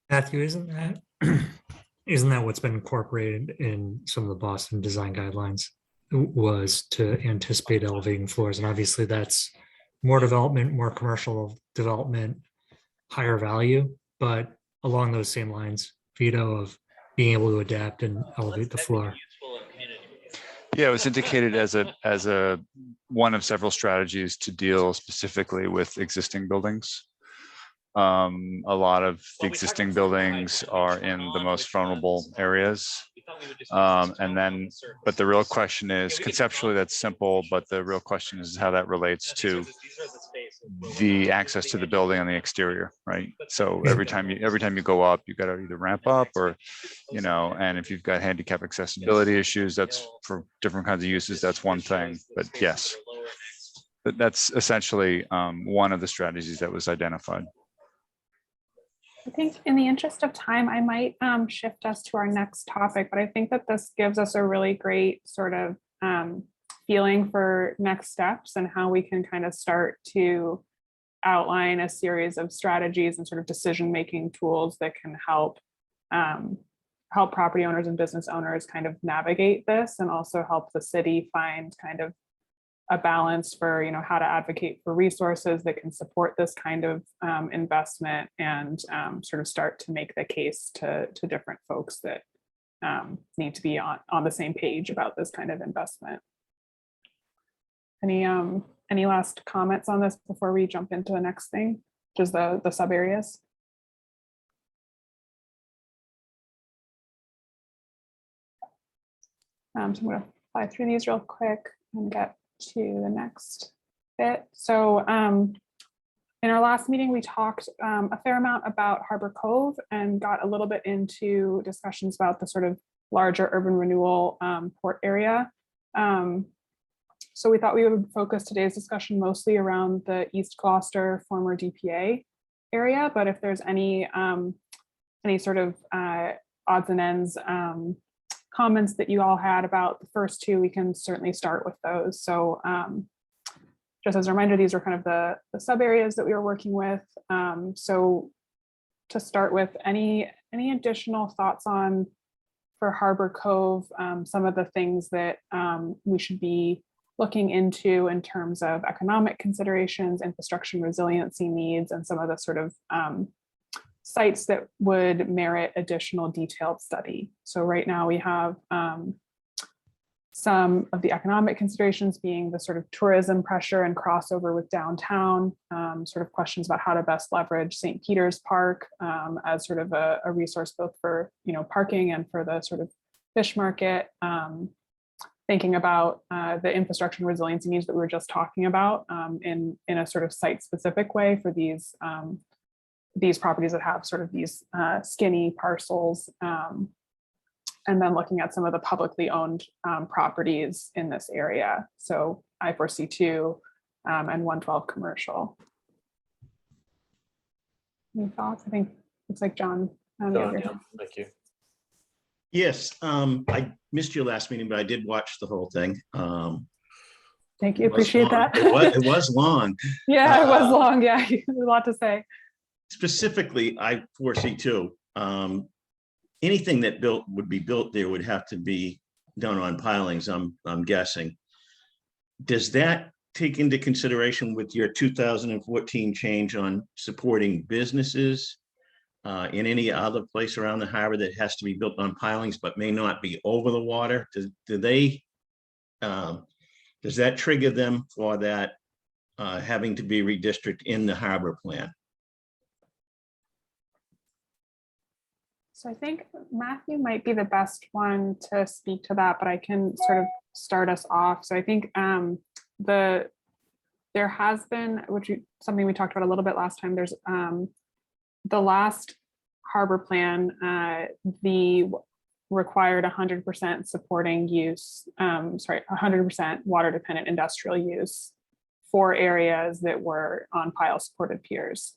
Matthew, isn't that what's been incorporated in some of the Boston design guidelines was to anticipate elevating floors? And obviously that's more development, more commercial development, higher value, but along those same lines, Vito, of being able to adapt and elevate the floor. Yeah, it was indicated as a one of several strategies to deal specifically with existing buildings. A lot of the existing buildings are in the most vulnerable areas. But the real question is, conceptually that's simple, but the real question is how that relates to the access to the building on the exterior, right? So every time you go up, you got to either ramp up or, and if you've got handicap accessibility issues, that's for different kinds of uses, that's one thing, but yes. But that's essentially one of the strategies that was identified. I think in the interest of time, I might shift us to our next topic, but I think that this gives us a really great sort of feeling for next steps and how we can kind of start to outline a series of strategies and sort of decision-making tools that can help property owners and business owners kind of navigate this and also help the city find kind of a balance for, how to advocate for resources that can support this kind of investment and sort of start to make the case to different folks that need to be on the same page about this kind of investment. Any last comments on this before we jump into the next thing, just the sub areas? So I'm going to fly through these real quick and get to the next bit. So in our last meeting, we talked a fair amount about Harbor Cove and got a little bit into discussions about the sort of larger urban renewal port area. So we thought we would focus today's discussion mostly around the East Gloucester former DPA area, but if there's any sort of odds and ends comments that you all had about the first two, we can certainly start with those. So just as a reminder, these are kind of the sub areas that we were working with. So to start with, any additional thoughts on for Harbor Cove, some of the things that we should be looking into in terms of economic considerations, infrastructure and resiliency needs, and some of the sort of sites that would merit additional detailed study. So right now we have some of the economic considerations being the sort of tourism pressure and crossover with downtown, sort of questions about how to best leverage St. Peter's Park as sort of a resource both for, parking and for the sort of fish market. Thinking about the infrastructure and resiliency needs that we were just talking about in a sort of site-specific way for these properties that have sort of these skinny parcels. And then looking at some of the publicly owned properties in this area. So I4C2 and 112 commercial. Any thoughts? I think it's like John. John, yeah, thank you. Yes, I missed your last meeting, but I did watch the whole thing. Thank you. It was Appreciate long. that. It was long. Yeah, it was long. Yeah, a lot to say. Specifically, I4C2. Anything that would be built there would have to be done on pilings, I'm guessing. Does that take into consideration with your 2014 change on supporting businesses in any other place around the harbor that has to be built on pilings but may not be over the water? Does that trigger them for that having to be redistricted in the harbor plan? So I think Matthew might be the best one to speak to that, but I can sort of start us off. So I think there has been, something we talked about a little bit last time, there's the last harbor plan, the required 100% supporting use, 100% water dependent industrial use for areas that were on pile supported piers.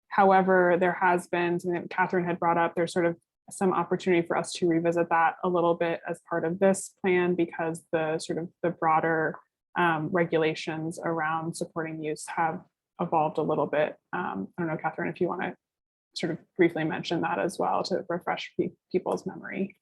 However, there has been something that Catherine had brought up. There's sort of some opportunity for us to revisit that a little bit as part of this plan, because the sort of the broader regulations around supporting use have evolved a little bit. I don't know, Catherine, if you want to sort of briefly mention that as well to refresh people's memory.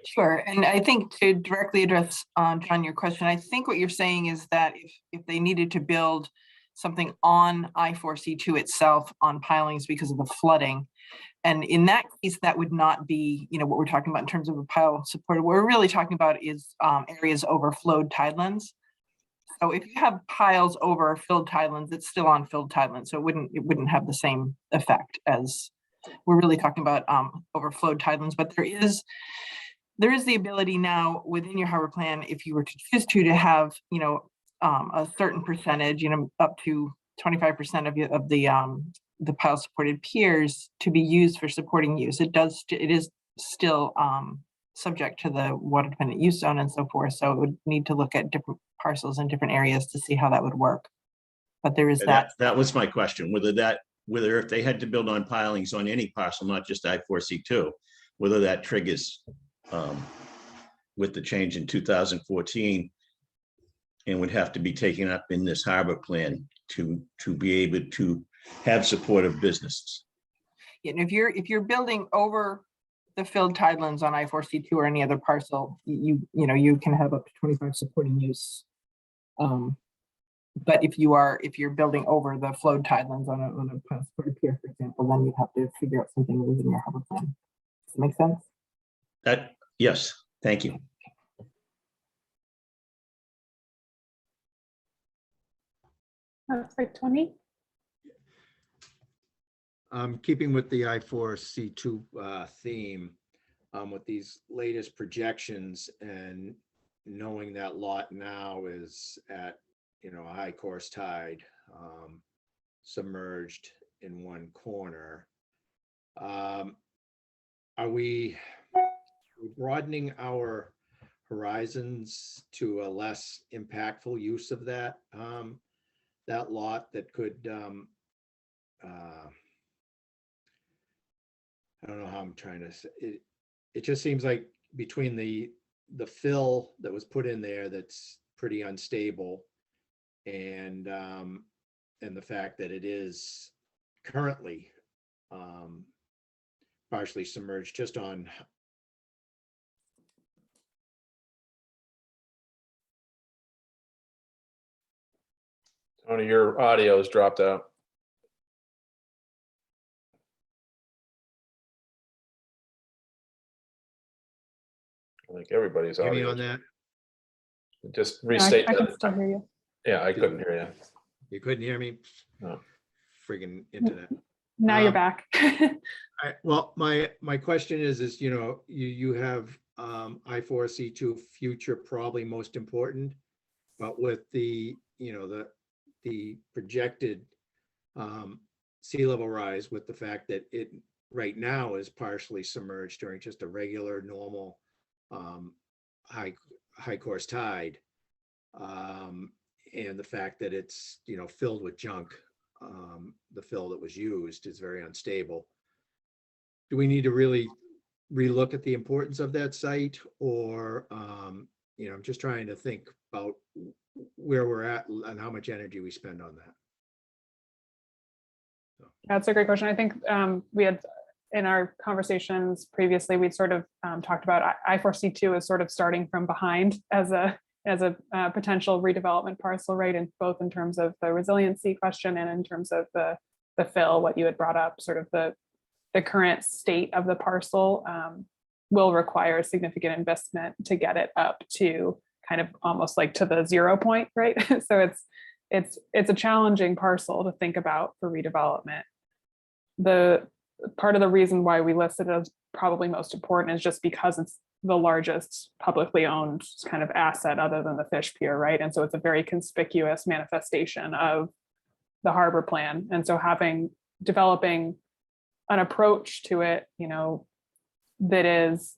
Sure. And I think to directly address, John, your question, I think what you're saying is that if they needed to build something on I4C2 itself on pilings because of the flooding, and in that case, that would not be, what we're talking about in terms of a pile supported. What we're really talking about is areas over flowed tidelands. So if you have piles over filled tidelands, it's still on filled tidelands. So it wouldn't have the same effect as we're really talking about overflowed tidelands. But there is the ability now within your harbor plan, if you were to choose to have, a certain percentage, up to 25% of the pile supported piers to be used for supporting use. It is still subject to the water dependent use zone and so forth. So it would need to look at different parcels in different areas to see how that would work. But there is that. That was my question, whether if they had to build on pilings on any parcel, not just I4C2, whether that triggers with the change in 2014 and would have to be taken up in this harbor plan to be able to have supportive businesses. Yeah, and if you're building over the filled tidelands on I4C2 or any other parcel, you can have up to 25 supporting use. But if you're building over the flowed tidelands on a pile supported pier, for example, then you'd have to figure out something within your harbor plan. Does that make sense? Yes, thank you. That's like 20. Keeping with the I4C2 theme, with these latest projections and knowing that lot now is at, a high course tide, submerged in one corner. Are we broadening our horizons to a less impactful use of that lot that could I don't know how I'm trying to say it. It just seems like between the fill that was put in there that's pretty unstable and the fact that it is currently partially submerged just on. Tony, your audio has dropped out. I think everybody's Hear me audio. on that? Just Yeah, restate I can that. still hear you. Yeah, I couldn't hear you. You couldn't hear me? No. Friggin' internet. Now you're Um, back. Well, my question is, you have I4C2 future probably most important, but with the projected sea level rise, with the fact that it right now is partially submerged during just a regular, normal high course tide, and the fact that it's filled with junk, the fill that was used is very unstable. Do we need to really relook at the importance of that site, or I'm just trying to think about where we're at and how much energy we spend on that. That's a great question. I think we had in our conversations previously, we'd sort of talked about I4C2 as sort of starting from behind as a potential redevelopment parcel, right? And both in terms of the resiliency question and in terms of the fill, what you had brought up, sort of the current state of the parcel will require significant investment to get it up to kind of almost like to the 0 point, right? So it's a challenging parcel to think about for redevelopment. The part of the reason why we listed it as probably most important is just because it's the largest publicly owned kind of asset other than the fish pier, right? And so it's a very conspicuous manifestation of the harbor plan. And so developing an approach to it, that is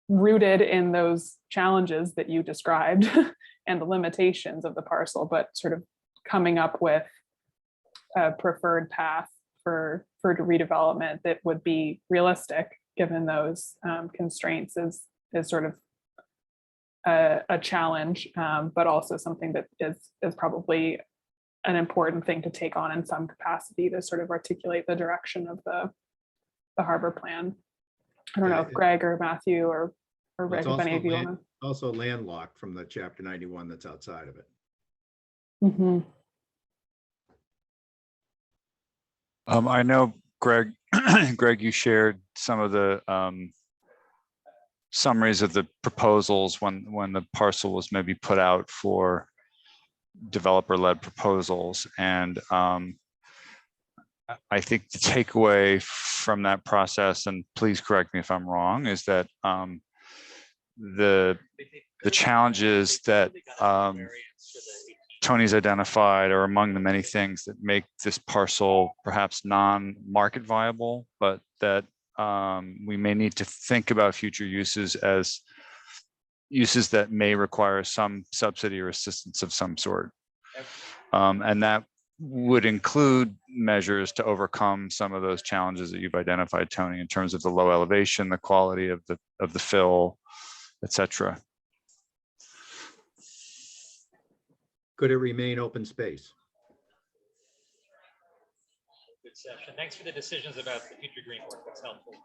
rooted in those challenges that you described and the limitations of the parcel, but sort of coming up with a preferred path for redevelopment that would be realistic given those constraints is sort of a challenge, but also something that is probably an important thing to take on in some capacity to sort of articulate the direction of the harbor plan. I don't know if Greg or Matthew or Rick, if any of you want to. Also landlocked from the Chapter 91 that's outside of it. Mm-hmm. I know, Greg, Greg, you shared some of the summaries of the proposals when the parcel was maybe put out for developer-led proposals. And I think the takeaway from that process, and please correct me if I'm wrong, is that the challenges that Tony's identified are among the many things that make this parcel perhaps non-market viable, but that we may need to think about future uses as uses that may require some subsidy or assistance of some sort. And that would include measures to overcome some of those challenges that you've identified, Tony, in terms of the low elevation, the quality of the fill, et cetera. Could it remain open space? Good session. Thanks for the decisions about the future green work. That's helpful.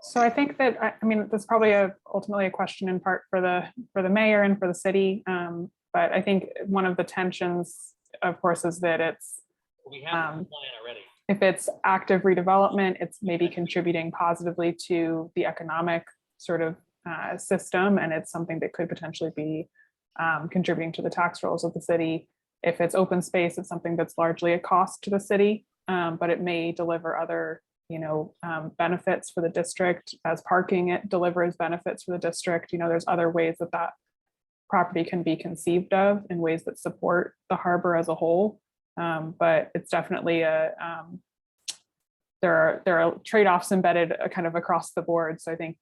So I think that, I mean, that's probably ultimately a question in part for the mayor and for the city. But I think one of the tensions, of course, is that it's, We have a plan already. if it's active redevelopment, it's maybe contributing positively to the economic sort of system, and it's something that could potentially be contributing to the tax rolls of the city. If it's open space, it's something that's largely a cost to the city, but it may deliver other, benefits for the district. As parking, it delivers benefits for the district. There's other ways that property can be conceived of in ways that support the harbor as a whole. But it's definitely there are trade-offs embedded kind of across the board. So I think,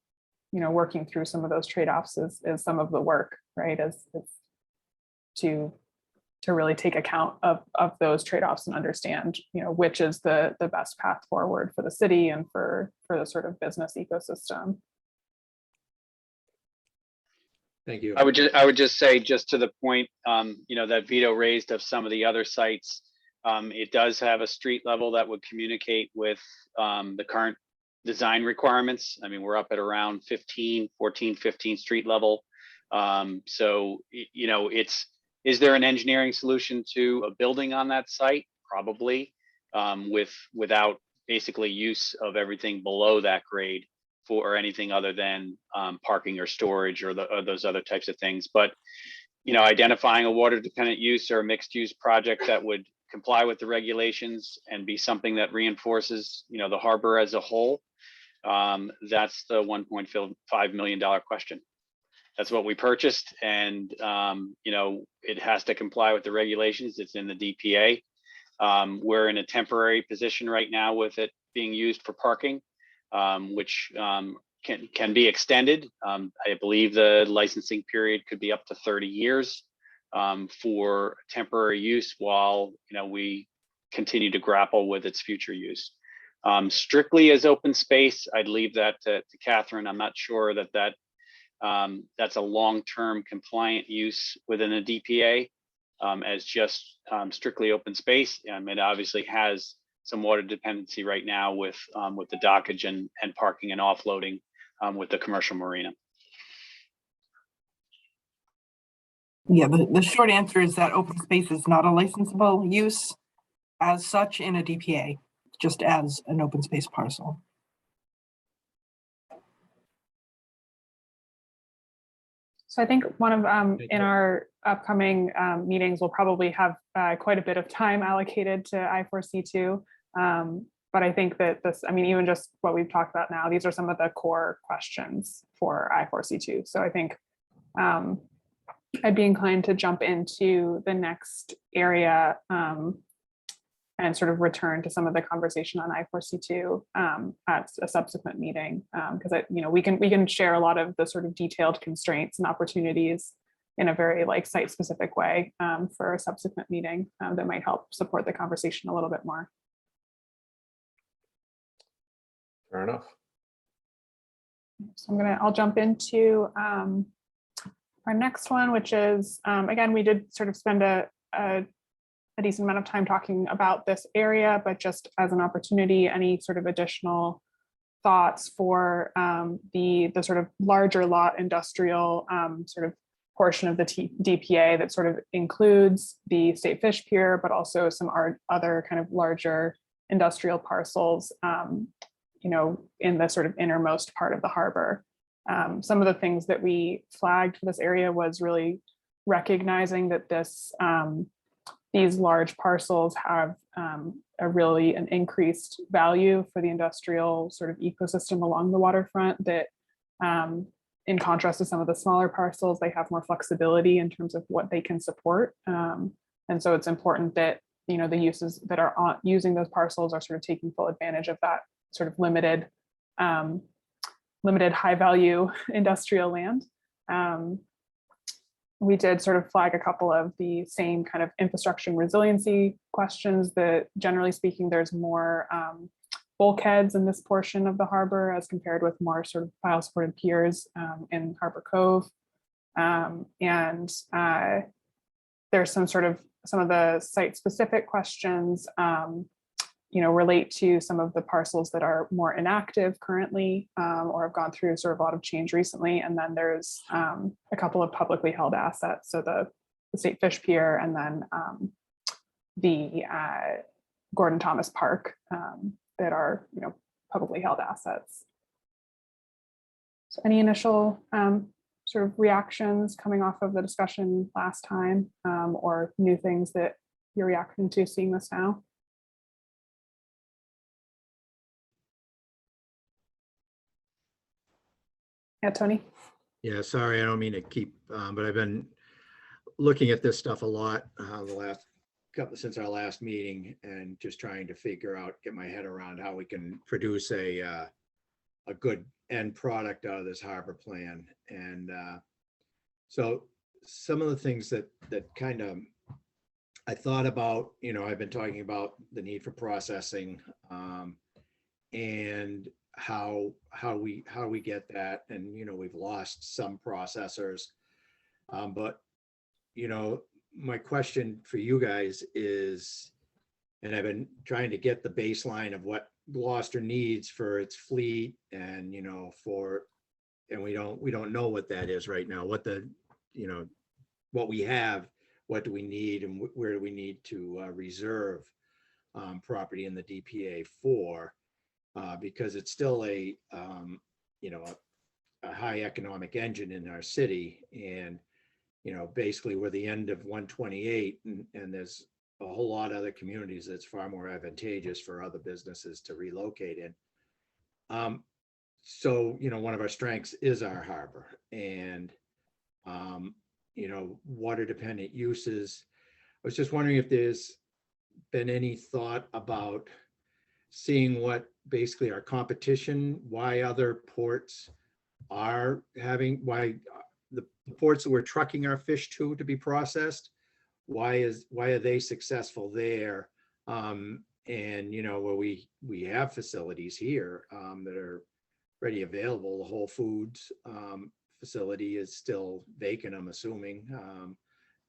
working through some of those trade-offs is some of the work, right? Is to really take account of those trade-offs and understand, which is the best path forward for the city and for the sort of business ecosystem. Thank you. I would just say, just to the point, that Vito raised of some of the other sites, it does have a street level that would communicate with the current design requirements. I mean, we're up at around 14, 15 street level. So, is there an engineering solution to a building on that site? Probably, without basically use of everything below that grade. for anything other than parking or storage or those other types of things. But, you know, identifying a water dependent use or a mixed use project that would comply with the regulations and be something that reinforces, you know, the harbor as a whole. That's the $1.5 million question. That's what we purchased, and you know, it has to comply with the regulations. It's in the DPA. We're in a temporary position right now with it being used for parking, which can be extended. I believe the licensing period could be up to 30 years for temporary use while, you know, we continue to grapple with its future use. Strictly as open space, I'd leave that to Catherine. I'm not sure that that's a long-term compliant use within a DPA as just strictly open space. It obviously has some water dependency right now with the dockage and parking and offloading with the commercial marina. Yeah, the short answer is that open space is not a licensable use as such in a DPA, just as an open space parcel. So I think one of Thank in you. our upcoming meetings, we'll probably have quite a bit of time allocated to I4C2. But I think that this, I mean, even just what we've talked about now, these are some of the core questions for I4C2. So I think I'd be inclined to jump into the next area and sort of return to some of the conversation on I4C2 at a subsequent meeting, because you know, we can share a lot of the sort of detailed constraints and opportunities in a very like site-specific way for a subsequent meeting that might help support the conversation a little bit more. Fair enough. So I'll jump into our next one, which is, again, we did sort of spend a decent amount of time talking about this area, but just as an opportunity, any sort of additional thoughts for the sort of larger lot industrial sort of portion of the DPA that sort of includes the State Fish Pier, but also some other kind of larger industrial parcels, you know, in the sort of innermost part of the harbor. Some of the things that we flagged for this area was really recognizing that these large parcels have an increased value for the industrial sort of ecosystem along the waterfront, that in contrast to some of the smaller parcels, they have more flexibility in terms of what they can support. And so it's important that, you know, the uses that are using those parcels are sort of taking full advantage of that sort of limited high value industrial land. We did sort of flag a couple of the same kind of infrastructure and resiliency questions that, generally speaking, there's more bulkheads in this portion of the harbor as compared with more sort of pile supported piers in Harbor Cove. And there's some of the site specific questions you know, relate to some of the parcels that are more inactive currently or have gone through sort of a lot of change recently. And then there's a couple of publicly held assets. So the State Fish Pier and then the Gordon Thomas Park that are, you know, publicly held assets. So any initial sort of reactions coming off of the discussion last time or new things that you're reacting to seeing this now? Yeah, Tony. Yeah, sorry, I don't mean to keep, but I've been looking at this stuff a lot the last couple, since our last meeting, and just trying to figure out, get my head around how we can produce a good end product out of this harbor plan. And so some of the things that kind of I thought about, you know, I've been talking about the need for processing and how we get that. And, you know, we've lost some processors, but, you know, my question for you guys is, and I've been trying to get the baseline of what Gloucester needs for its fleet, and, you know, and we don't know what that is right now, what you know, what we have, what do we need, and where do we need to reserve property in the DPA for, because it's still a high economic engine in our city. And, you know, basically we're the end of 128 and there's a whole lot of other communities that's far more advantageous for other businesses to relocate in. So, you know, one of our strengths is our harbor and, you know, water dependent uses. I was just wondering if there's been any thought about seeing what basically our competition, why other ports are having, why the ports that we're trucking our fish to be processed, why are they successful there? And you know, where we have facilities here that are ready available. The Whole Foods facility is still vacant, I'm assuming.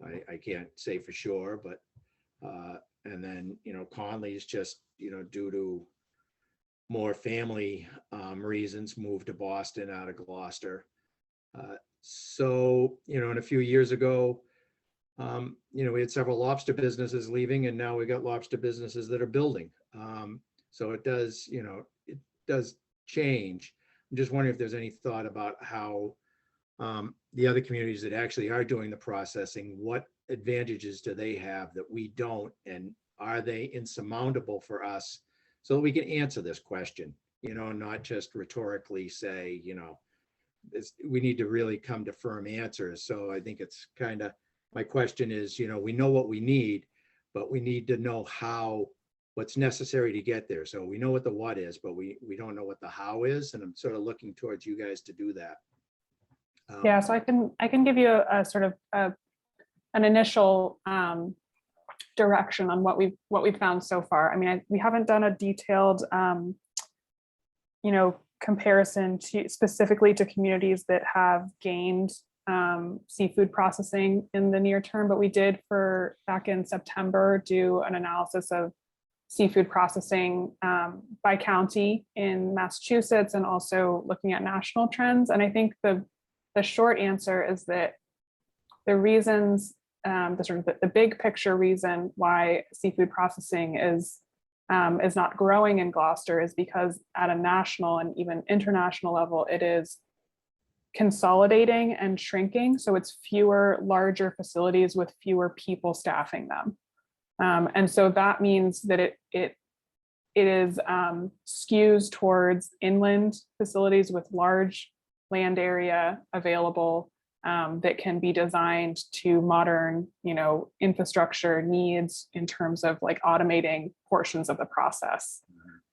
I can't say for sure, but and then, you know, Conley is just, you know, due to more family reasons, moved to Boston out of Gloucester. So, you know, and a few years ago, you know, we had several lobster businesses leaving and now we got lobster businesses that are building. So it does, you know, it does change. I'm just wondering if there's any thought about how the other communities that actually are doing the processing, what advantages do they have that we don't? And are they insurmountable for us so that we can answer this question, you know, and not just rhetorically say, you know, we need to really come to firm answers. So I think it's kind of, my question is, you know, we know what we need, but we need to know how, what's necessary to get there. So we know what the what is, but we don't know what the how is. And I'm sort of looking towards you guys to do that. Yeah, so I can give you a sort of an initial direction on what we've found so far. I mean, we haven't done a detailed, you know, comparison to specifically to communities that have gained seafood processing in the near term, but we did back in September do an analysis of seafood processing by county in Massachusetts and also looking at national trends. And I think the short answer is that the reasons, the big picture reason why seafood processing is not growing in Gloucester is because at a national and even international level, it is consolidating and shrinking. So it's fewer larger facilities with fewer people staffing them. And so that means that it is skews towards inland facilities with large land area available that can be designed to modern, you know, infrastructure needs in terms of like automating portions of the process.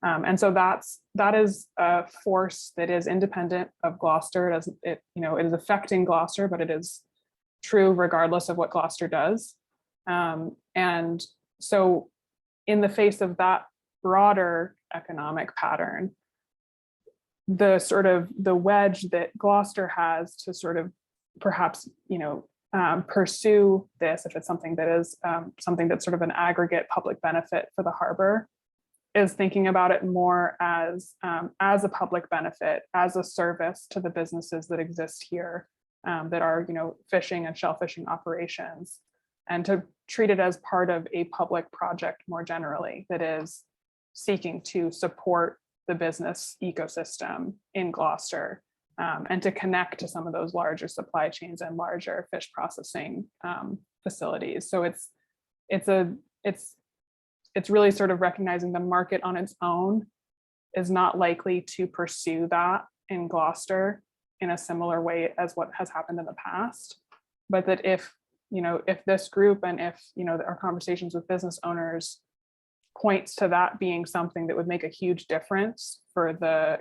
And so that is a force that is independent of Gloucester. It is affecting Gloucester, but it is true regardless of what Gloucester does. And so in the face of that broader economic pattern, the wedge that Gloucester has to sort of perhaps, you know, pursue this, if it's something that is something that's sort of an aggregate public benefit for the harbor, is thinking about it more as a public benefit, as a service to the businesses that exist here that are, you know, fishing and shell fishing operations, and to treat it as part of a public project more generally that is seeking to support the business ecosystem in Gloucester and to connect to some of those larger supply chains and larger fish processing facilities. So it's really sort of recognizing the market on its own is not likely to pursue that in Gloucester in a similar way as what has happened in the past, but that if this group and if, you know, our conversations with business owners points to that being something that would make a huge difference for the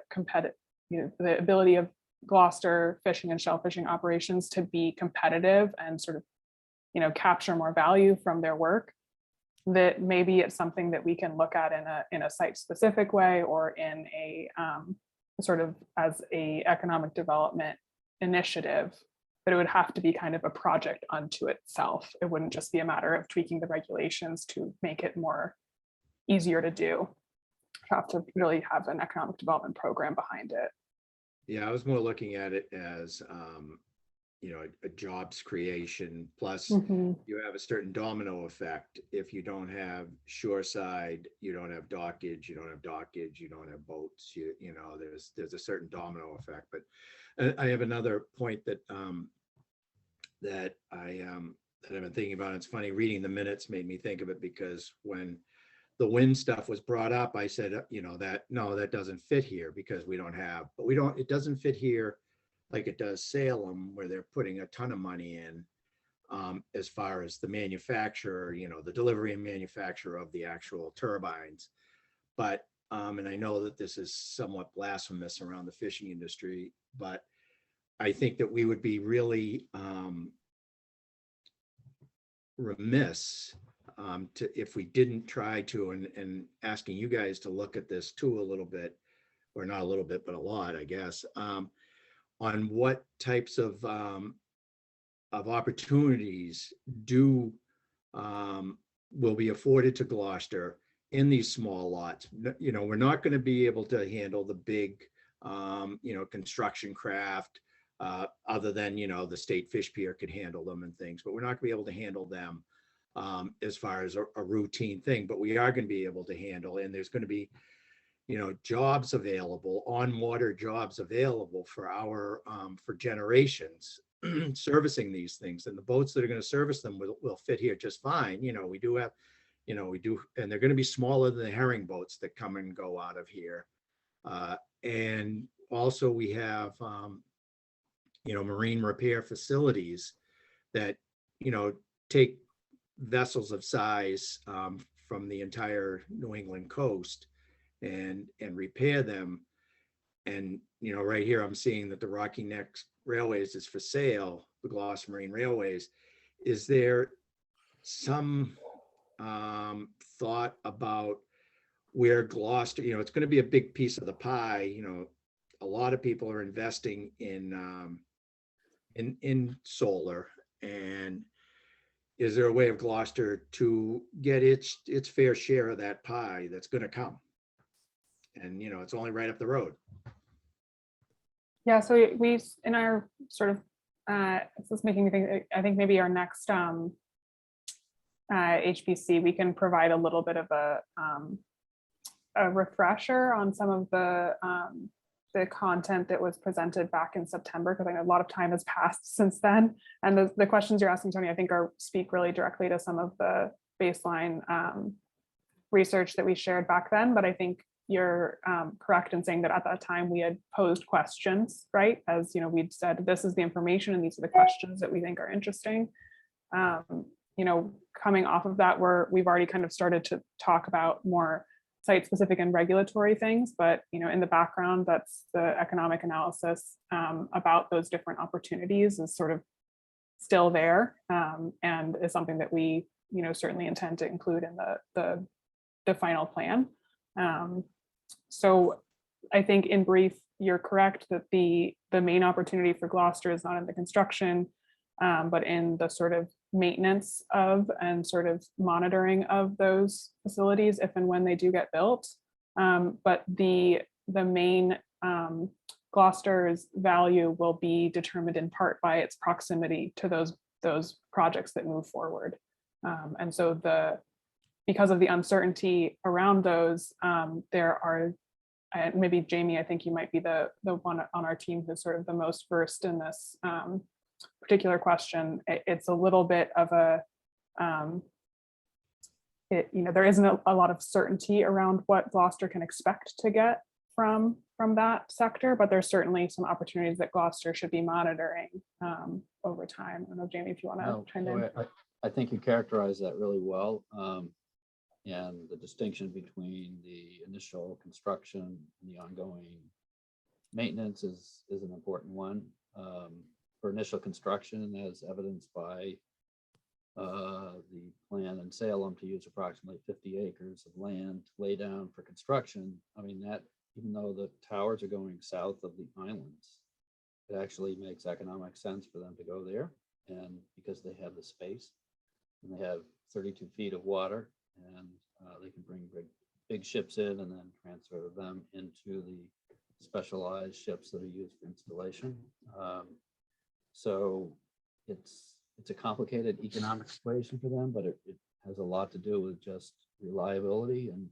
the ability of Gloucester fishing and shell fishing operations to be competitive and sort of, you know, capture more value from their work, that maybe it's something that we can look at in a site specific way or in a sort of as a economic development initiative, but it would have to be kind of a project unto itself. It wouldn't just be a matter of tweaking the regulations to make it more easier to do. You have to really have an economic development program behind it. Yeah, I was more looking at it as you know, a jobs creation, plus Mhm. you have a certain domino effect. If you don't have shoreside, you don't have dockage, you don't have dockage, you don't have boats, you know, there's a certain domino effect. But I have another point that that I've been thinking about. It's funny, reading the minutes made me think of it, because when the wind stuff was brought up, I said, you know, that no, that doesn't fit here, because we don't have, but we don't, it doesn't fit here like it does Salem, where they're putting a ton of money in, as far as the manufacturer, you know, the delivery and manufacture of the actual turbines. But, and I know that this is somewhat blasphemous around the fishing industry, but I think that we would be really remiss if we didn't try to, and asking you guys to look at this too a little bit, or not a little bit, but a lot, I guess, on what types of opportunities will be afforded to Gloucester in these small lots. You know, we're not going to be able to handle the big, you know, construction craft, other than, you know, the state fish pier could handle them and things, but we're not going to be able to handle them as far as a routine thing. But we are going to be able to handle, and there's going to be, you know, jobs available, on water jobs available for our for generations servicing these things, and the boats that are going to service them will fit here just fine. You know, we do have, you know, we do, and they're going to be smaller than the herring boats that come and go out of here. And also we have, you know, marine repair facilities that, you know, take vessels of size from the entire New England coast and repair them. And, you know, right here, I'm seeing that the Rocky Neck Railways is for sale, the Gloucester Marine Railways. Is there some thought about where Gloucester, you know, it's going to be a big piece of the pie. You know, a lot of people are investing in solar, and is there a way of Gloucester to get its fair share of that pie that's going to come? And, you know, it's only right up the road. Yeah, so we, in our sort of, this is making me think, I think maybe our next HPC, we can provide a little bit of a refresher on some of the content that was presented back in September, because I know a lot of time has passed since then. And the questions you're asking, Tony, I think speak really directly to some of the baseline research that we shared back then. But I think you're correct in saying that at that time we had posed questions, right? As you know, we'd said, this is the information and these are the questions that we think are interesting. You know, coming off of that, we've already kind of started to talk about more site-specific and regulatory things, but you know, in the background, that's the economic analysis about those different opportunities is sort of still there, and is something that we, you know, certainly intend to include in the final plan. So I think in brief, you're correct that the main opportunity for Gloucester is not in the construction, but in the sort of maintenance of and sort of monitoring of those facilities if and when they do get built. But the main Gloucester's value will be determined in part by its proximity to those projects that move forward. And so because of the uncertainty around those, there are, maybe Jamie, I think you might be the one on our team who's sort of the most versed in this particular question. It's a little bit of a, you know, there isn't a lot of certainty around what Gloucester can expect to get from that sector, but there's certainly some opportunities that Gloucester should be monitoring over time. I don't know, Jamie, if you want to chime in. I think you characterized that really well. And the distinction between the initial construction and the ongoing maintenance is an important one. For initial construction, as evidenced by the plan in Salem to use approximately 50 acres of land to lay down for construction. I mean, that even though the towers are going south of the islands, it actually makes economic sense for them to go there, and because they have the space and they have 32 feet of water, and they can bring big ships in and then transfer them into the specialized ships that are used for installation. So it's a complicated economic equation for them, but it has a lot to do with just reliability and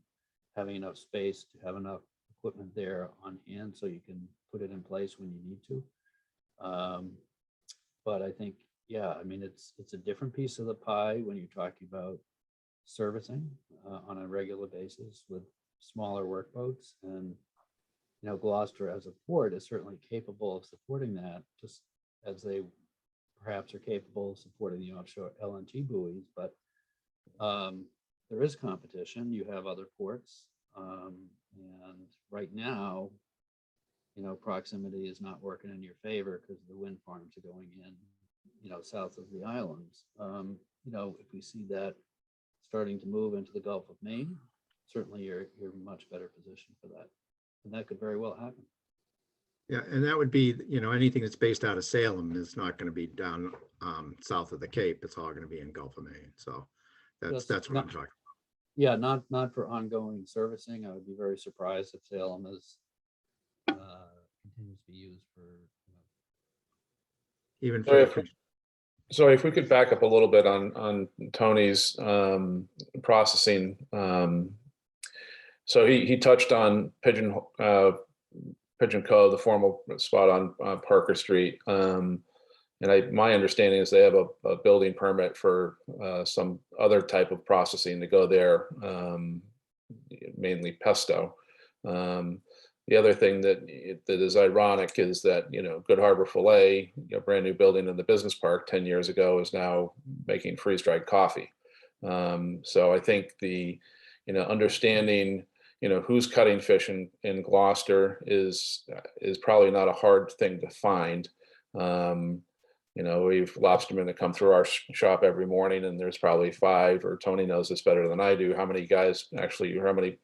having enough space to have enough equipment there on hand so you can put it in place when you need to. But I think, yeah, I mean, it's a different piece of the pie when you're talking about servicing on a regular basis with smaller workboats. And, you know, Gloucester as a port is certainly capable of supporting that, just as they perhaps are capable of supporting the offshore LNG buoys. But there is competition. You have other ports. And right now, you know, proximity is not working in your favor because the wind farms are going in, you know, south of the islands. You know, if we see that starting to move into the Gulf of Maine, certainly you're much better positioned for that. And that could very well happen. Yeah, and that would be, you know, anything that's based out of Salem is not going to be down south of the Cape. It's all going to be in Gulf of Maine. So that's what I'm not- talking about. Yeah, not for ongoing servicing. I would be very surprised if Salem is continues to be used for, you know. Even So for if we could back up a little bit on Tony's processing. So he touched on Pigeon Cove, the formal spot on Parker Street. And my understanding is they have a building permit for some other type of processing to go there, mainly pesto. The other thing that is ironic is that, you know, Good Harbor Filet, brand new building in the business park 10 years ago, is now making freeze-dried coffee. So I think understanding, who's cutting fish in Gloucester is probably not a hard thing to find. We've lobstermen that come through our shop every morning, and there's probably 5, or Tony knows this better than I do, how many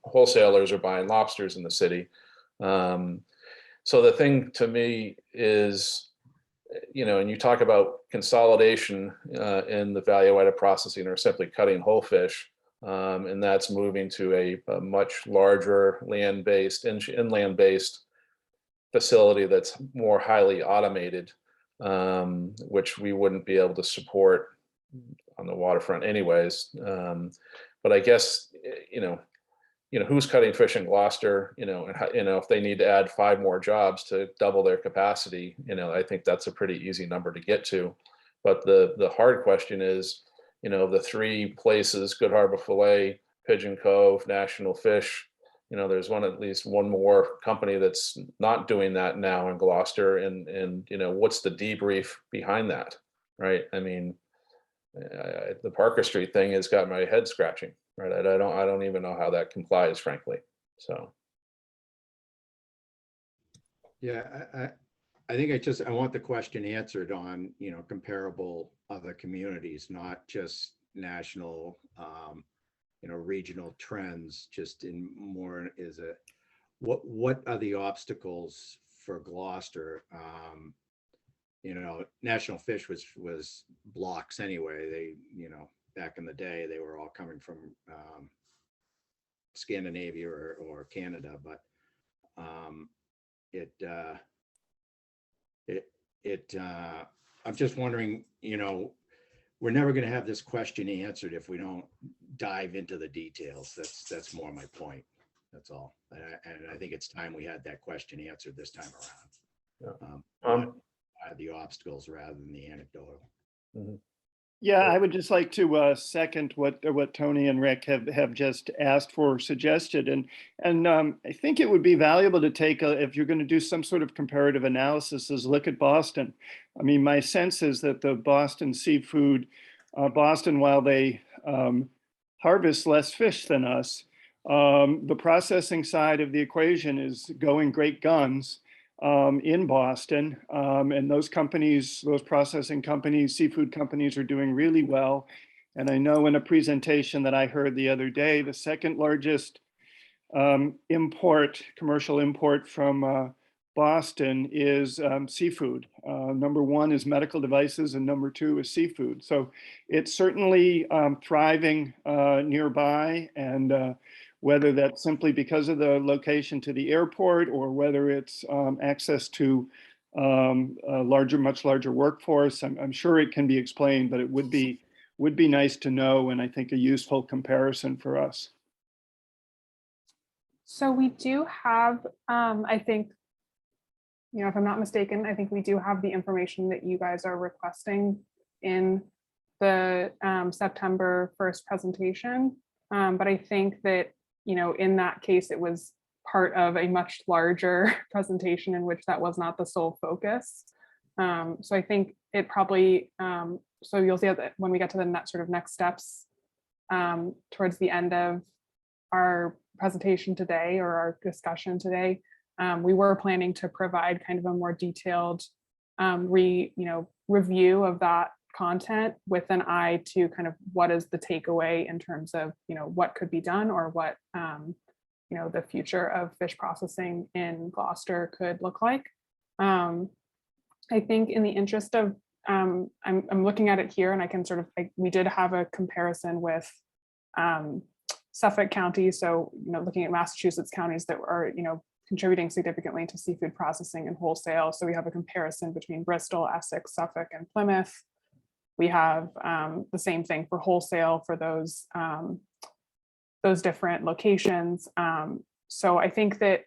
wholesalers are buying lobsters in the city. So the thing to me is, and you talk about consolidation in the value-added processing, or simply cutting whole fish, and that's moving to a much larger land-based, inland-based facility that's more highly automated, which we wouldn't be able to support on the waterfront anyways. But I guess, who's cutting fish in Gloucester, if they need to add 5 more jobs to double their capacity, I think that's a pretty easy number to get to. But the hard question is, the 3 places, Good Harbor Filet, Pigeon Cove, National Fish, there's at least one more company that's not doing that now in Gloucester, and what's the debrief behind that, right? I mean, the Parker Street thing has got my head scratching, right? I don't even know how that complies, frankly. So. Yeah, I think I want the question answered on, comparable other communities, not just national, regional trends, just in more is what are the obstacles for Gloucester? National Fish was blocks anyway. They, back in the day, they were all coming from Scandinavia or Canada, but I'm just wondering, we're never going to have this question answered if we don't dive into the details. That's more my point. That's all. And I think it's time we had that question answered this time around. The obstacles rather than the anecdotal. Mm-hmm. Yeah, I would just like to second what Tony and Rick have just asked for, suggested, and I think it would be valuable to take if you're going to do some sort of comparative analysis, is look at Boston. I mean, my sense is that the Boston seafood, while they harvest less fish than us, the processing side of the equation is going great guns. In Boston, and those companies, those processing companies, seafood companies, are doing really well. And I know in a presentation that I heard the other day, the second largest commercial import from Boston is seafood. Number 1 is medical devices, and number 2 is seafood. So it's certainly thriving nearby, and whether that's simply because of the location to the airport, or whether it's access to a larger, much larger workforce. I'm sure it can be explained, but it would be nice to know, and I think a useful comparison for us. So we do have, I think, if I'm not mistaken, I think we do have the information that you guys are requesting in the September 1st presentation. But I think that, in that case, it was part of a much larger presentation in which that was not the sole focus. So I think it probably, so you'll see that when we get to the next steps towards the end of our presentation today, or our discussion today, we were planning to provide kind of a more detailed review of that content with an eye to kind of what is the takeaway in terms of what could be done, or what the future of fish processing in Gloucester could look like. I think in the interest of I'm looking at it here, and I can we did have a comparison with Suffolk County. So, looking at Massachusetts counties that are, contributing significantly to seafood processing and wholesale. So we have a comparison between Bristol, Essex, Suffolk, and Plymouth. We have the same thing for wholesale for those different locations. So I think that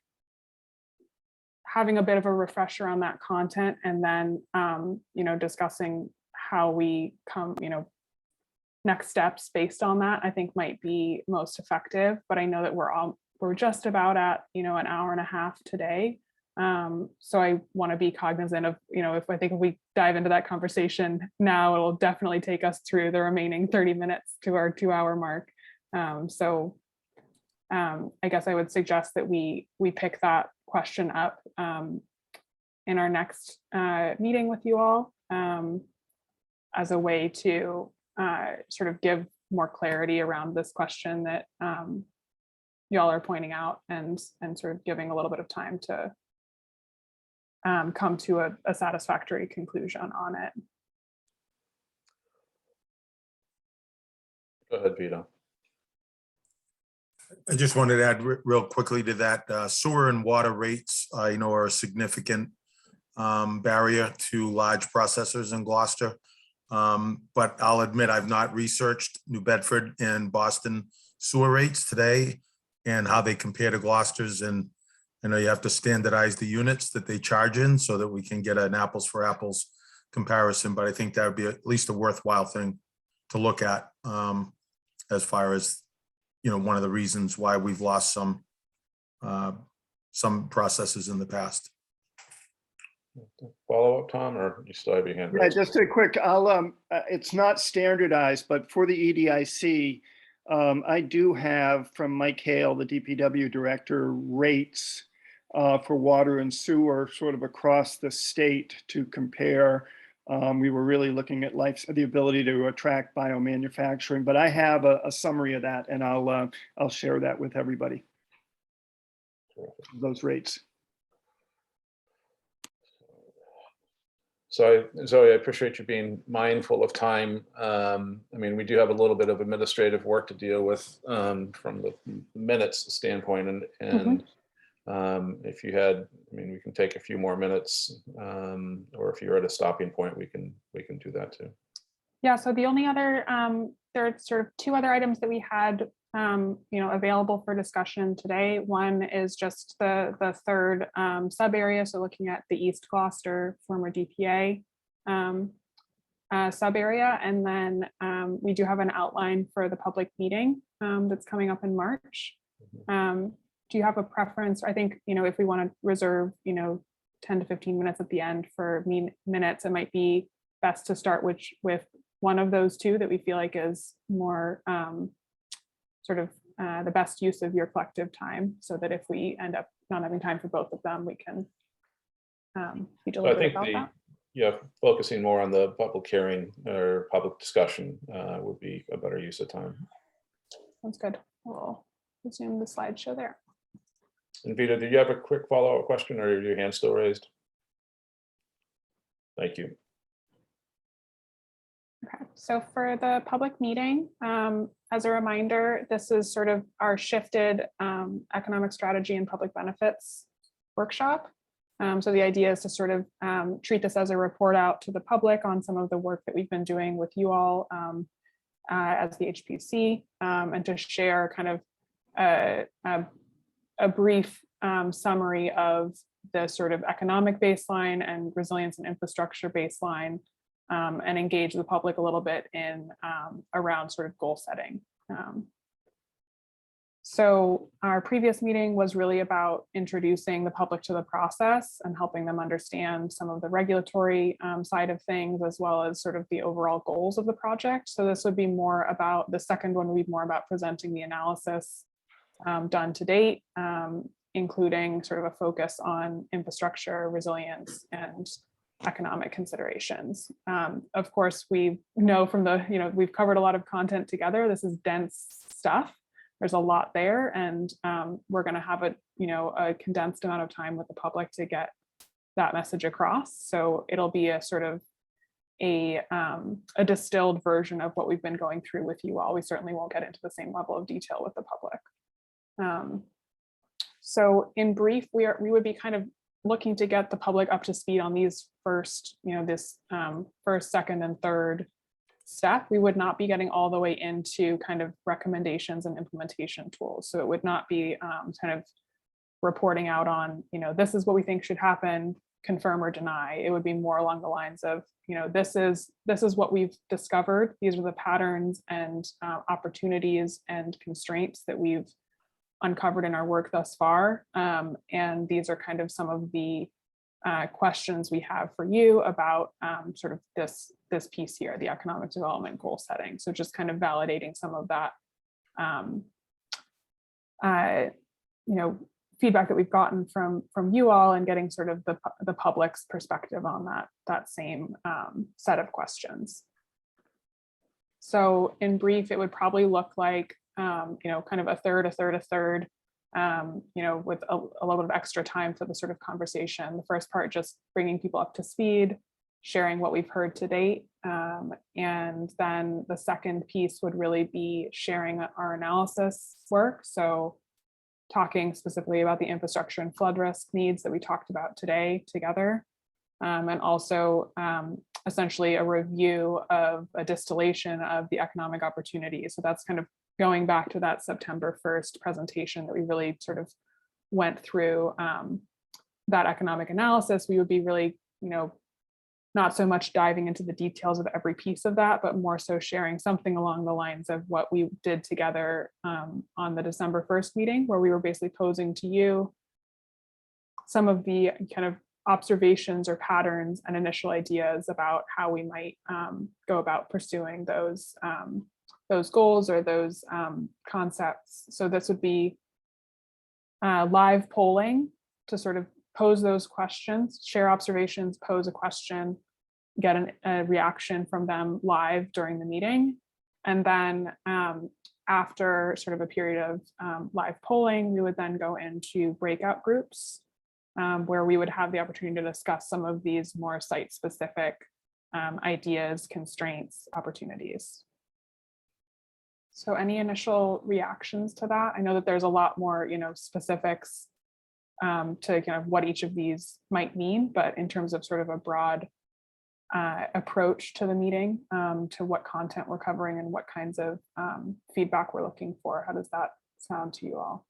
having a bit of a refresher on that content, and then discussing how we come, next steps based on that, I think might be most effective. But I know that we're just about at an hour and a half today. So I want to be cognizant of, if we dive into that conversation now, it'll definitely take us through the remaining 30 minutes to our 2-hour mark. So I guess I would suggest that we pick that question up in our next meeting with you all, as a way to sort of give more clarity around this question that y'all are pointing out, and sort of giving a little bit of time to come to a satisfactory conclusion on it. Go ahead, Vito. I just wanted to add real quickly to that, sewer and water rates, are a significant barrier to large processors in Gloucester. But I'll admit I've not researched New Bedford and Boston sewer rates today and how they compare to Gloucester's. And I know you have to standardize the units that they charge in so that we can get an apples for apples comparison. But I think that would be at least a worthwhile thing to look at, as far as, one of the reasons why we've lost some processes in the past. Follow up, Tom, or you still have your hand Yeah, raised? just a quick, it's not standardized, but for the EDIC, I do have from Mike Hale, the DPW director, rates for water and sewer sort of across the state to compare. We were really looking at the ability to attract biomanufacturing, but I have a summary of that, and I'll share that with everybody. Those rates. So Zoe, I appreciate you being mindful of time. We do have a little bit of administrative work to deal with from the minutes standpoint, and if you had, we can take a few more minutes, or if you're at a stopping point, we can do that too. Yeah, so the only other, there are sort of 2 other items that we had, available for discussion today. One is just the third sub area. So looking at the East Gloucester, former DPA sub area. And then we do have an outline for the public meeting that's coming up in March. Do you have a preference? I think, if we want to reserve, 10 to 15 minutes at the end for minutes, it might be best to start with one of those 2 that we feel like is more sort of the best use of your collective time, so that if we end up not having time for both of them, we can be So I deliberate think about that. focusing more on the public hearing or public discussion would be a better use of time. Sounds good. We'll resume the slideshow there. And Vito, did you have a quick follow-up question, or your hand still raised? Thank you. Okay, so for the public meeting, as a reminder, this is sort of our shifted economic strategy and public benefits workshop. So the idea is to sort of treat this as a report out to the public on some of the work that we've been doing with you all as the HPC, and to share kind of a brief summary of the sort of economic baseline and resilience and infrastructure baseline, and engage the public a little bit in around sort of goal setting. So our previous meeting was really about introducing the public to the process and helping them understand some of the regulatory side of things, as well as sort of the overall goals of the project. So this would be more about, the second one would be more about presenting the analysis done to date, including sort of a focus on infrastructure, resilience, and economic considerations. Of course, we know from the, we've covered a lot of content together. This is dense stuff. There's a lot there, and we're going to have a condensed amount of time with the public to get that message across. So it'll be a sort of a distilled version of what we've been going through with you all. We certainly won't get into the same level of detail with the public. So in brief, we would be kind of looking to get the public up to speed on these first, this first, second, and third step. We would not be getting all the way into kind of recommendations and implementation tools. So it would not be kind of reporting out on, this is what we think should happen, confirm or deny. It would be more along the lines of, this is what we've discovered. These are the patterns and opportunities and constraints that we've uncovered in our work thus far. And these are kind of some of the questions we have for you about sort of this piece here, the economic development goal setting. So just kind of validating some of that, feedback that we've gotten from you all, and getting sort of the public's perspective on that same set of questions. So in brief, it would probably look like kind of a third, with a little bit of extra time for the sort of conversation. The first part, just bringing people up to speed, sharing what we've heard to date. And then the second piece would really be sharing our analysis work. So talking specifically about the infrastructure and flood risk needs that we talked about today together. And also essentially a review of a distillation of the economic opportunity. So that's kind of going back to that September 1st presentation that we really sort of went through that economic analysis. We would be really, not so much diving into the details of every piece of that, but more so sharing something along the lines of what we did together on the December 1st meeting, where we were basically posing to you some of the kind of observations or patterns and initial ideas about how we might go about pursuing those goals or those concepts. So this would be live polling to sort of pose those questions, share observations, pose a question, get a reaction from them live during the meeting. And then after sort of a period of live polling, we would then go into breakout groups where we would have the opportunity to discuss some of these more site-specific ideas, constraints, opportunities. So any initial reactions to that? I know that there's a lot more, specifics to kind of what each of these might mean, but in terms of sort of a broad approach to the meeting, to what content we're covering and what kinds of feedback we're looking for, how does that sound to you all?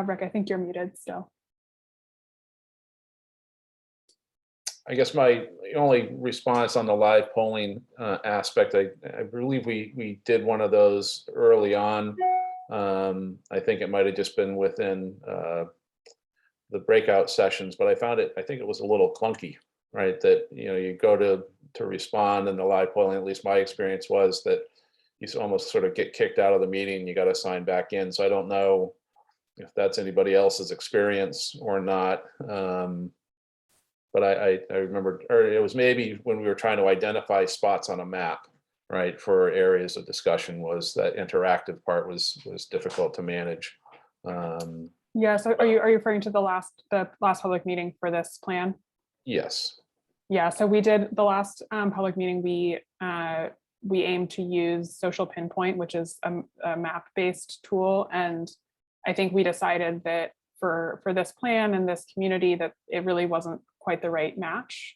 Rick, I think you're muted still. I guess my only response on the live polling aspect, I believe we did one of those early on. I think it might have just been within the breakout sessions, but I think it was a little clunky, right? That, you go to respond, and the live polling, at least my experience was that you almost sort of get kicked out of the meeting, you got to sign back in. So I don't know if that's anybody else's experience or not. But I remember, or it was maybe when we were trying to identify spots on a map, right, for areas of discussion, was that interactive part was difficult to manage. Yeah, so are you referring to the last public meeting for this plan? Yes. Yeah, so we did the last public meeting, we aimed to use Social Pinpoint, which is a map-based tool, and I think we decided that for this plan and this community that it really wasn't quite the right match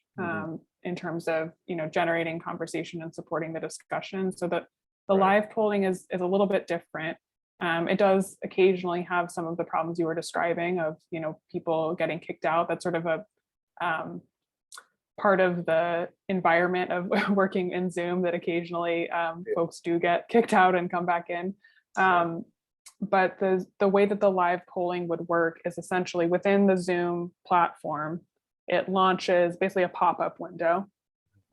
in terms of, you know, generating conversation and supporting the discussion. So that the live polling is a little bit different. It does occasionally have some of the problems you were describing of, you know, people getting kicked out. That's sort of a part of the environment of working in Zoom, that occasionally folks do get kicked out and come back in. But the way that the live polling would work is essentially within the Zoom platform, it launches basically a pop-up window.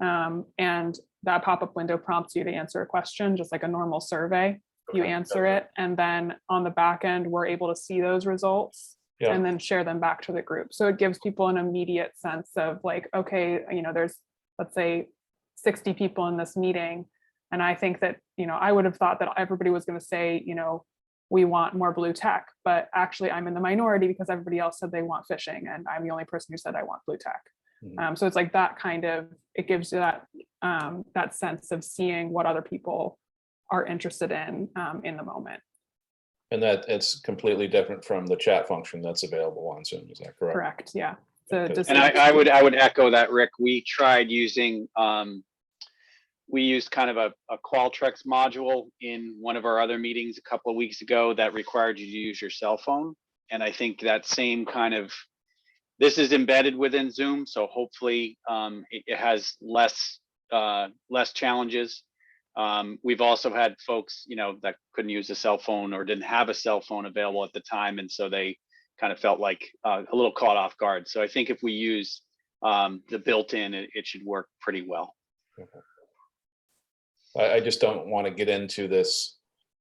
And that pop-up window prompts you to answer a question, just like a normal survey. You answer it, and then on the back end, we're able to see those results and then share them back to the group. So it gives people an immediate sense of like, okay, you know, there's, let's say 60 people in this meeting. And I think that, you know, I would have thought that everybody was going to say, you know, we want more blue tech, but actually I'm in the minority because everybody else said they want phishing, and I'm the only person who said I want blue tech. So it's like that kind of, it gives you that that sense of seeing what other people are interested in the moment. And that it's completely different from the chat function that's available on Zoom. Is that correct? Correct. Yeah. And I would echo that, Rick. We tried using we used kind of a Qualtrics module in one of our other meetings a couple of weeks ago that required you to use your cell phone. And I think that same kind of, this is embedded within Zoom, so hopefully it has less challenges. We've also had folks, you know, that couldn't use a cell phone or didn't have a cell phone available at the time, and so they kind of felt like a little caught off guard. So I think if we use the built-in, it should work pretty well. I just don't want to get into this,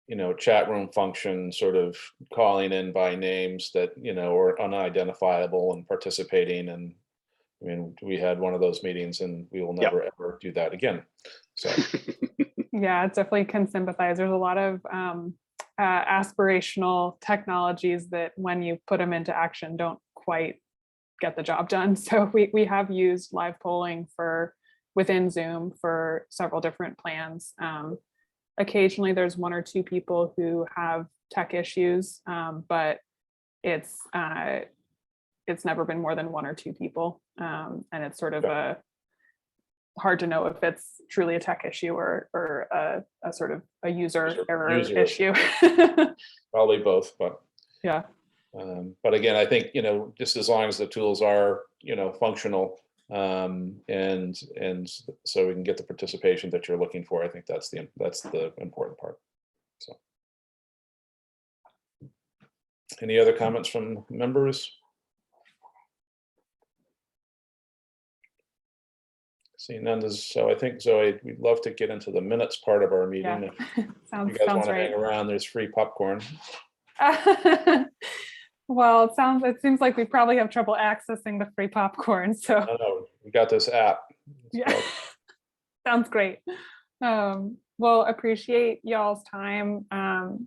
you know, chat room function sort of calling in by names that, you know, are unidentifiable and participating. And I mean, we had one of those meetings and we will never ever do that again. So yeah, it definitely can sympathize. There's a lot of aspirational technologies that when you put them into action don't quite get the job done. So we have used live polling within Zoom for several different plans. Occasionally there's one or two people who have tech issues, but it's never been more than one or two people. And it's sort of hard to know if it's truly a tech issue or a sort of a user error issue. Probably both, but yeah. But again, I think, you know, just as long as the tools are, you know, functional, and so we can get the participation that you're looking for, I think that's the important part. So, any other comments from members? Seeing none, so I think, Zoe, we'd love to get into the minutes part of our meeting. Yeah. If you guys want to hang around, there's free popcorn. Well, it seems like we probably have trouble accessing the free popcorn. So No, we got this app. Yeah, sounds great. Well, appreciate y'all's time.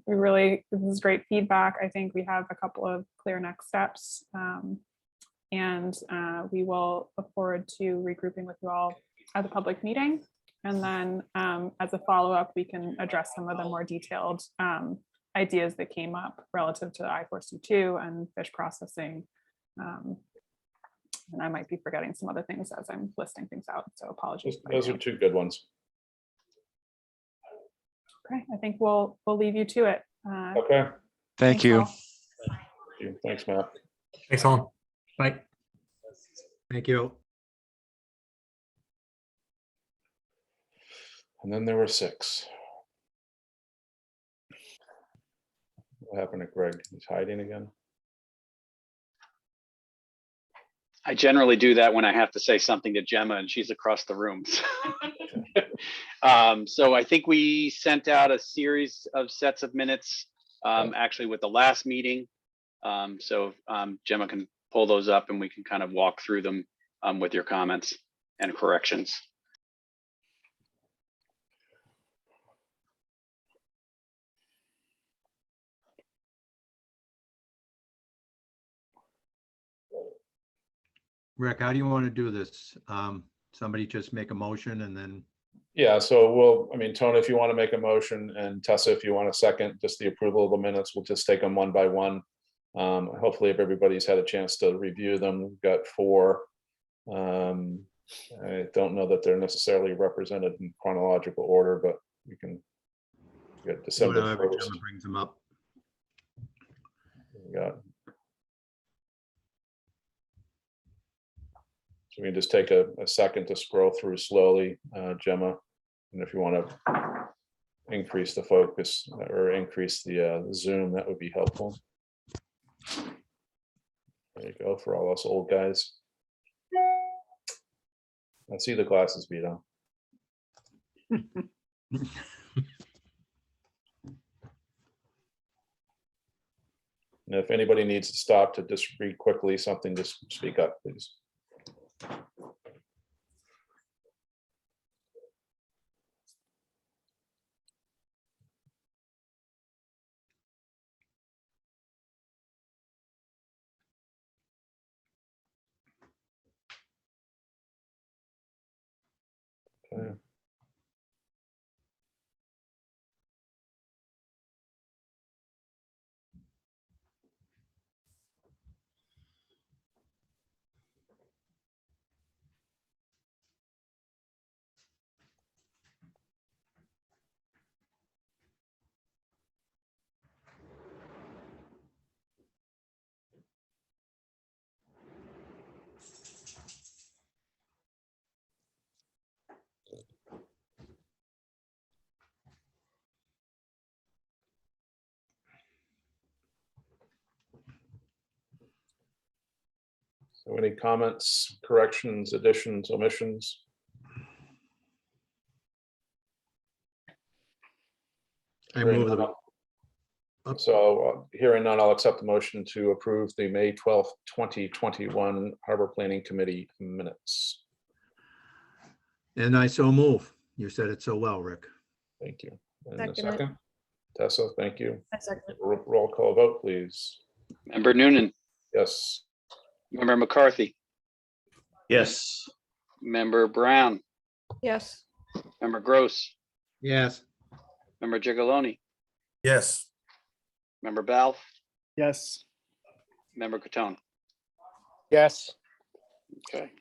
This is great feedback. I think we have a couple of clear next steps, and we will look forward to regrouping with you all at the public meeting. And then as a follow-up, we can address some of the more detailed ideas that came up relative to I4C2 and fish processing. And I might be forgetting some other things as I'm listing things out, so apologies. Those are two good ones. Okay, I think we'll leave you to it. Okay. Thank you. all. Thanks, Matt. Thanks all. Bye. Thank you. And then there were 6. What happened to Greg? He's hiding again. I generally do that when I have to say something to Gemma and she's across the room. So I think we sent out a series of sets of minutes, actually with the last meeting. So Gemma can pull those up and we can kind of walk through them with your comments and corrections. Rick, how do you want to do this? Somebody just make a motion and then Yeah, so we'll, I mean, Tony, if you want to make a motion, and Tessa, if you want a second, just the approval of the minutes, we'll just take them one by one. Hopefully, if everybody's had a chance to review them, we've got 4. I don't know that they're necessarily represented in chronological order, but we can get December Whenever 1st. Gemma brings them up. We got. So we can just take a second to scroll through slowly, Gemma, and if you want to increase the focus or increase the zoom, that would be helpful. There you go, for all us old guys. I see the glasses, Vito. And if anybody needs to stop to just read quickly something, just speak up, please. Okay. So any comments, corrections, additions, omissions? I move the, So hearing none, I'll accept the motion to approve the May 12th, 2021 Harbor Planning Committee minutes. and I so move. You said it so well, Rick. Thank you. And a Second it. second, Tessa, thank you. I second it. Roll call vote, please. Member Noonan, Yes. member McCarthy, Yes. member Brown, Yes. member Gross, Yes. member Gigaloni, Yes. member Balf, Yes. member Catone. Yes. Okay.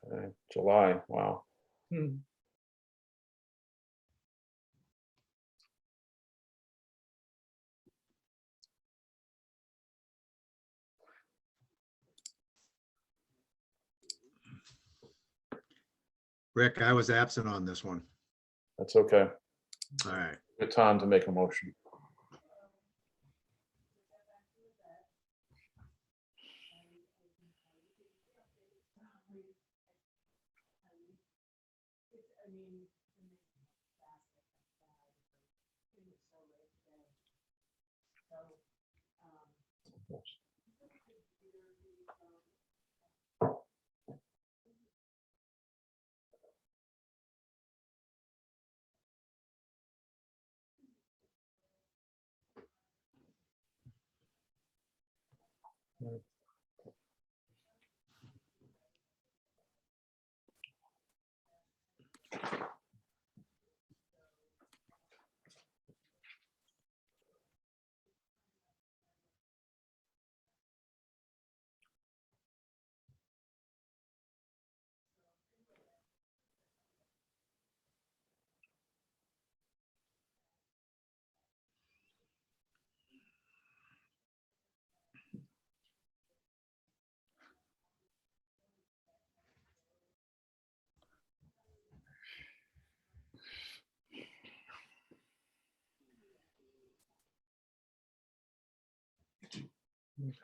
Okay, July, wow. Rick, I was absent on this one. That's okay. All right. Good time to make a motion.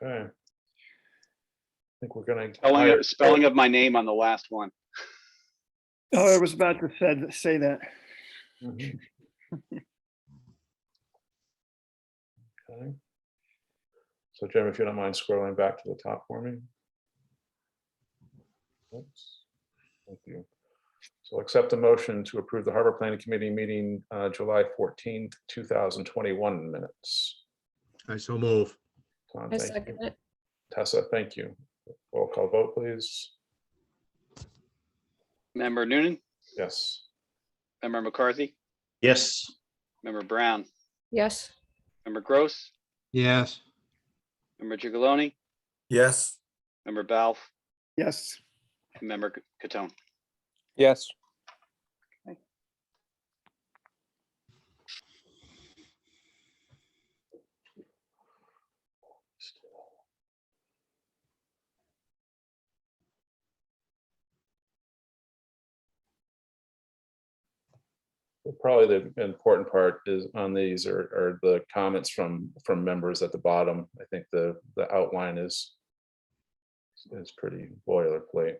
Okay. I think we're gonna. Spelling of my name on the last one. Oh, I was about to say that. Mhm. Okay. So Jim, if you don't mind scrolling back to the top for me. Oops. Thank you. So accept a motion to approve the Harbor Planning Committee meeting July 14th, 2021 minutes. I so move. Tom, I thank you. second it. Tessa, thank you. Roll call vote, please. Member Noonan, Yes. Member McCarthy, Yes. Member Brown, Yes. Member Gross, Yes. Member Gigaloni, yes, Member Balf, Yes. and Member Catone. Yes. Probably the important part is on these are the comments from members at the bottom. I think the outline is pretty boilerplate.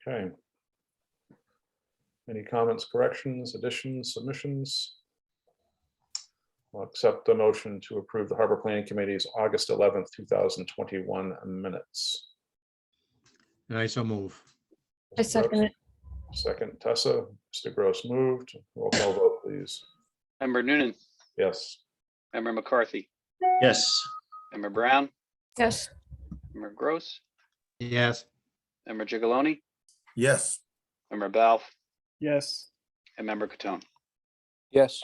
Okay. Any comments, corrections, additions, submissions? I'll accept the motion to approve the Harbor Planning Committee's August 11th, 2021 minutes. And I so move. I second it. Second, Tessa. Mr. Gross moved. Roll call vote, please. Member Noonan, Yes. Member McCarthy, Yes. Member Brown, Yes. Member Gross, Yes. Member Gigaloni, yes, Member Balf, Yes. and Member Catone. Yes.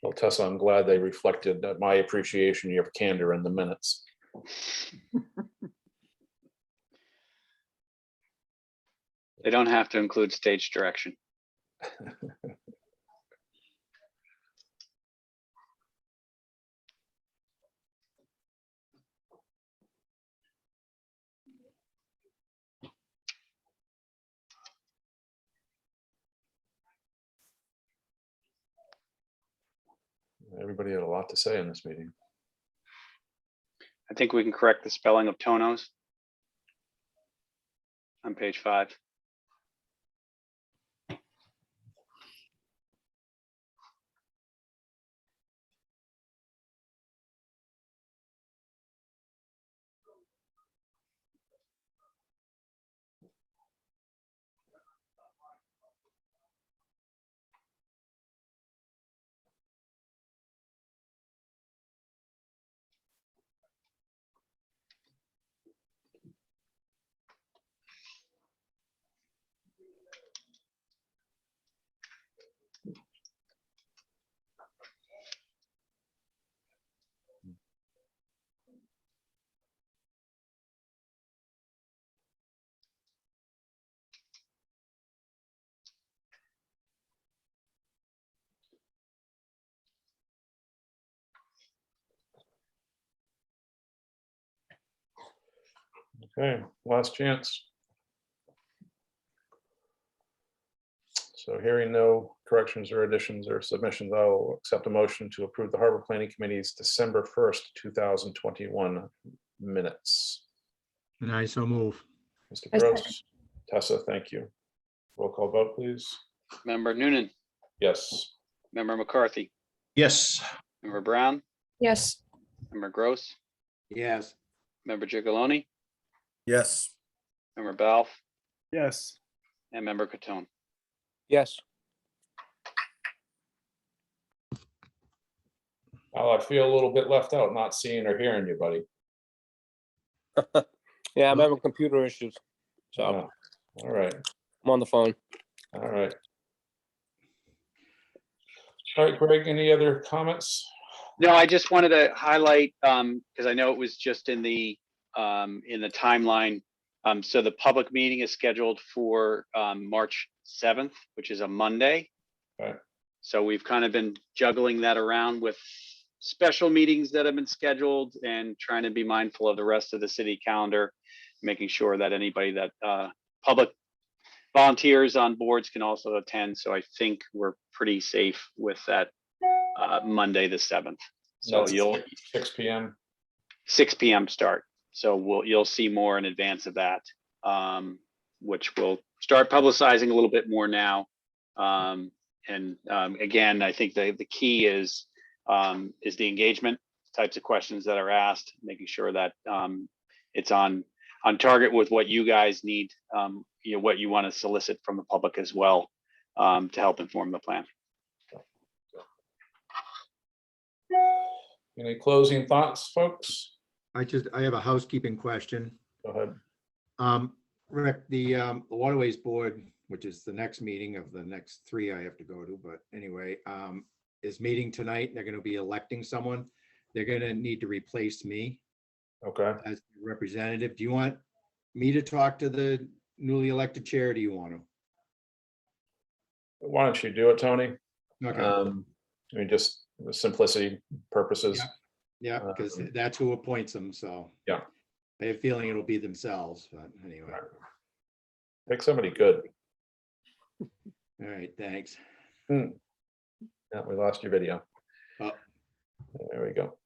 Well, Tessa, I'm glad they reflected my appreciation of your candor in the minutes. They don't have to include stage direction. Everybody had a lot to say in this meeting. I think we can correct the spelling of Tonos on page 5. Okay, last chance. So hearing no corrections or additions or submissions, I will accept a motion to approve the Harbor Planning Committee's December 1st, 2021 minutes. And I so move. Mr. I second. Gross, Tessa, thank you. Roll call vote, please. Member Noonan, Yes. member McCarthy, Yes. member Brown, Yes. member Gross, Yes. member Gigaloni, Yes. member Balf, Yes. and member Catone. Yes. Well, I feel a little bit left out, not seeing or hearing you, buddy. Yeah, I'm having computer issues. So Oh, all right, I'm on the phone. all right. All right, Greg, any other comments? No, I just wanted to highlight, because I know it was just in the timeline. So the public meeting is scheduled for March 7th, which is a Monday. Okay. So we've kind of been juggling that around with special meetings that have been scheduled and trying to be mindful of the rest of the city calendar, making sure that anybody that public volunteers on boards can also attend. So I think we're pretty safe with that Monday, the 7th. So That's you'll 6 p.m. 6 p.m. start. So you'll see more in advance of that, which we'll start publicizing a little bit more now. Again, I think the key is the engagement types of questions that are asked, making sure that it's on target with what you guys need, what you want to solicit from the public as well, to help inform the plan. Any closing thoughts, folks? I have a housekeeping question. Go ahead. Rick, the Waterways Board, which is the next meeting of the next 3 I have to go to, but anyway, is meeting tonight. They're going to be electing someone. They're going to need to replace me Okay. as representative. Do you want me to talk to the newly elected chair? Or do you want to? Why don't you do it, Tony? Okay. I mean, just the simplicity purposes. Yeah, because that's who appoints them. So Yeah. I have a feeling it'll be themselves, but anyway. Pick somebody good. All right, thanks. Yeah, we lost your video. Oh. There we go.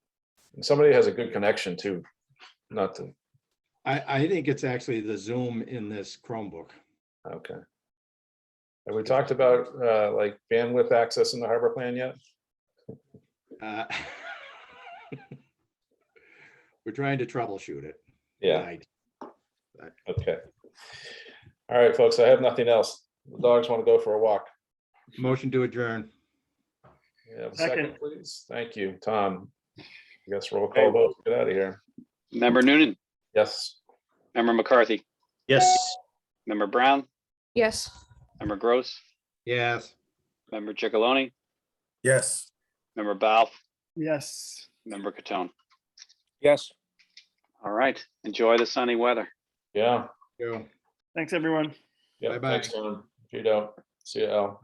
And somebody has a good connection too. Not to. I think it's actually the Zoom in this Chromebook. Okay. Have we talked about like bandwidth access in the harbor plan yet? We're trying to troubleshoot it. Yeah. tonight. Okay. All right, folks, I have nothing else. The dogs want to go for a walk. Motion to adjourn. Yeah, Second. second, please. Thank you, Tom. I guess roll call vote. Get out of here. Member Noonan, Yes. member McCarthy, Yes. member Brown, Yes. member Gross, Yes. member Ciccolo, Yes. member Balf, Yes. member Catone. Yes. All right, enjoy the sunny weather. Yeah. Go. Thanks, everyone. Yeah. Bye-bye. Thanks, Tom. If you don't, see you, Al.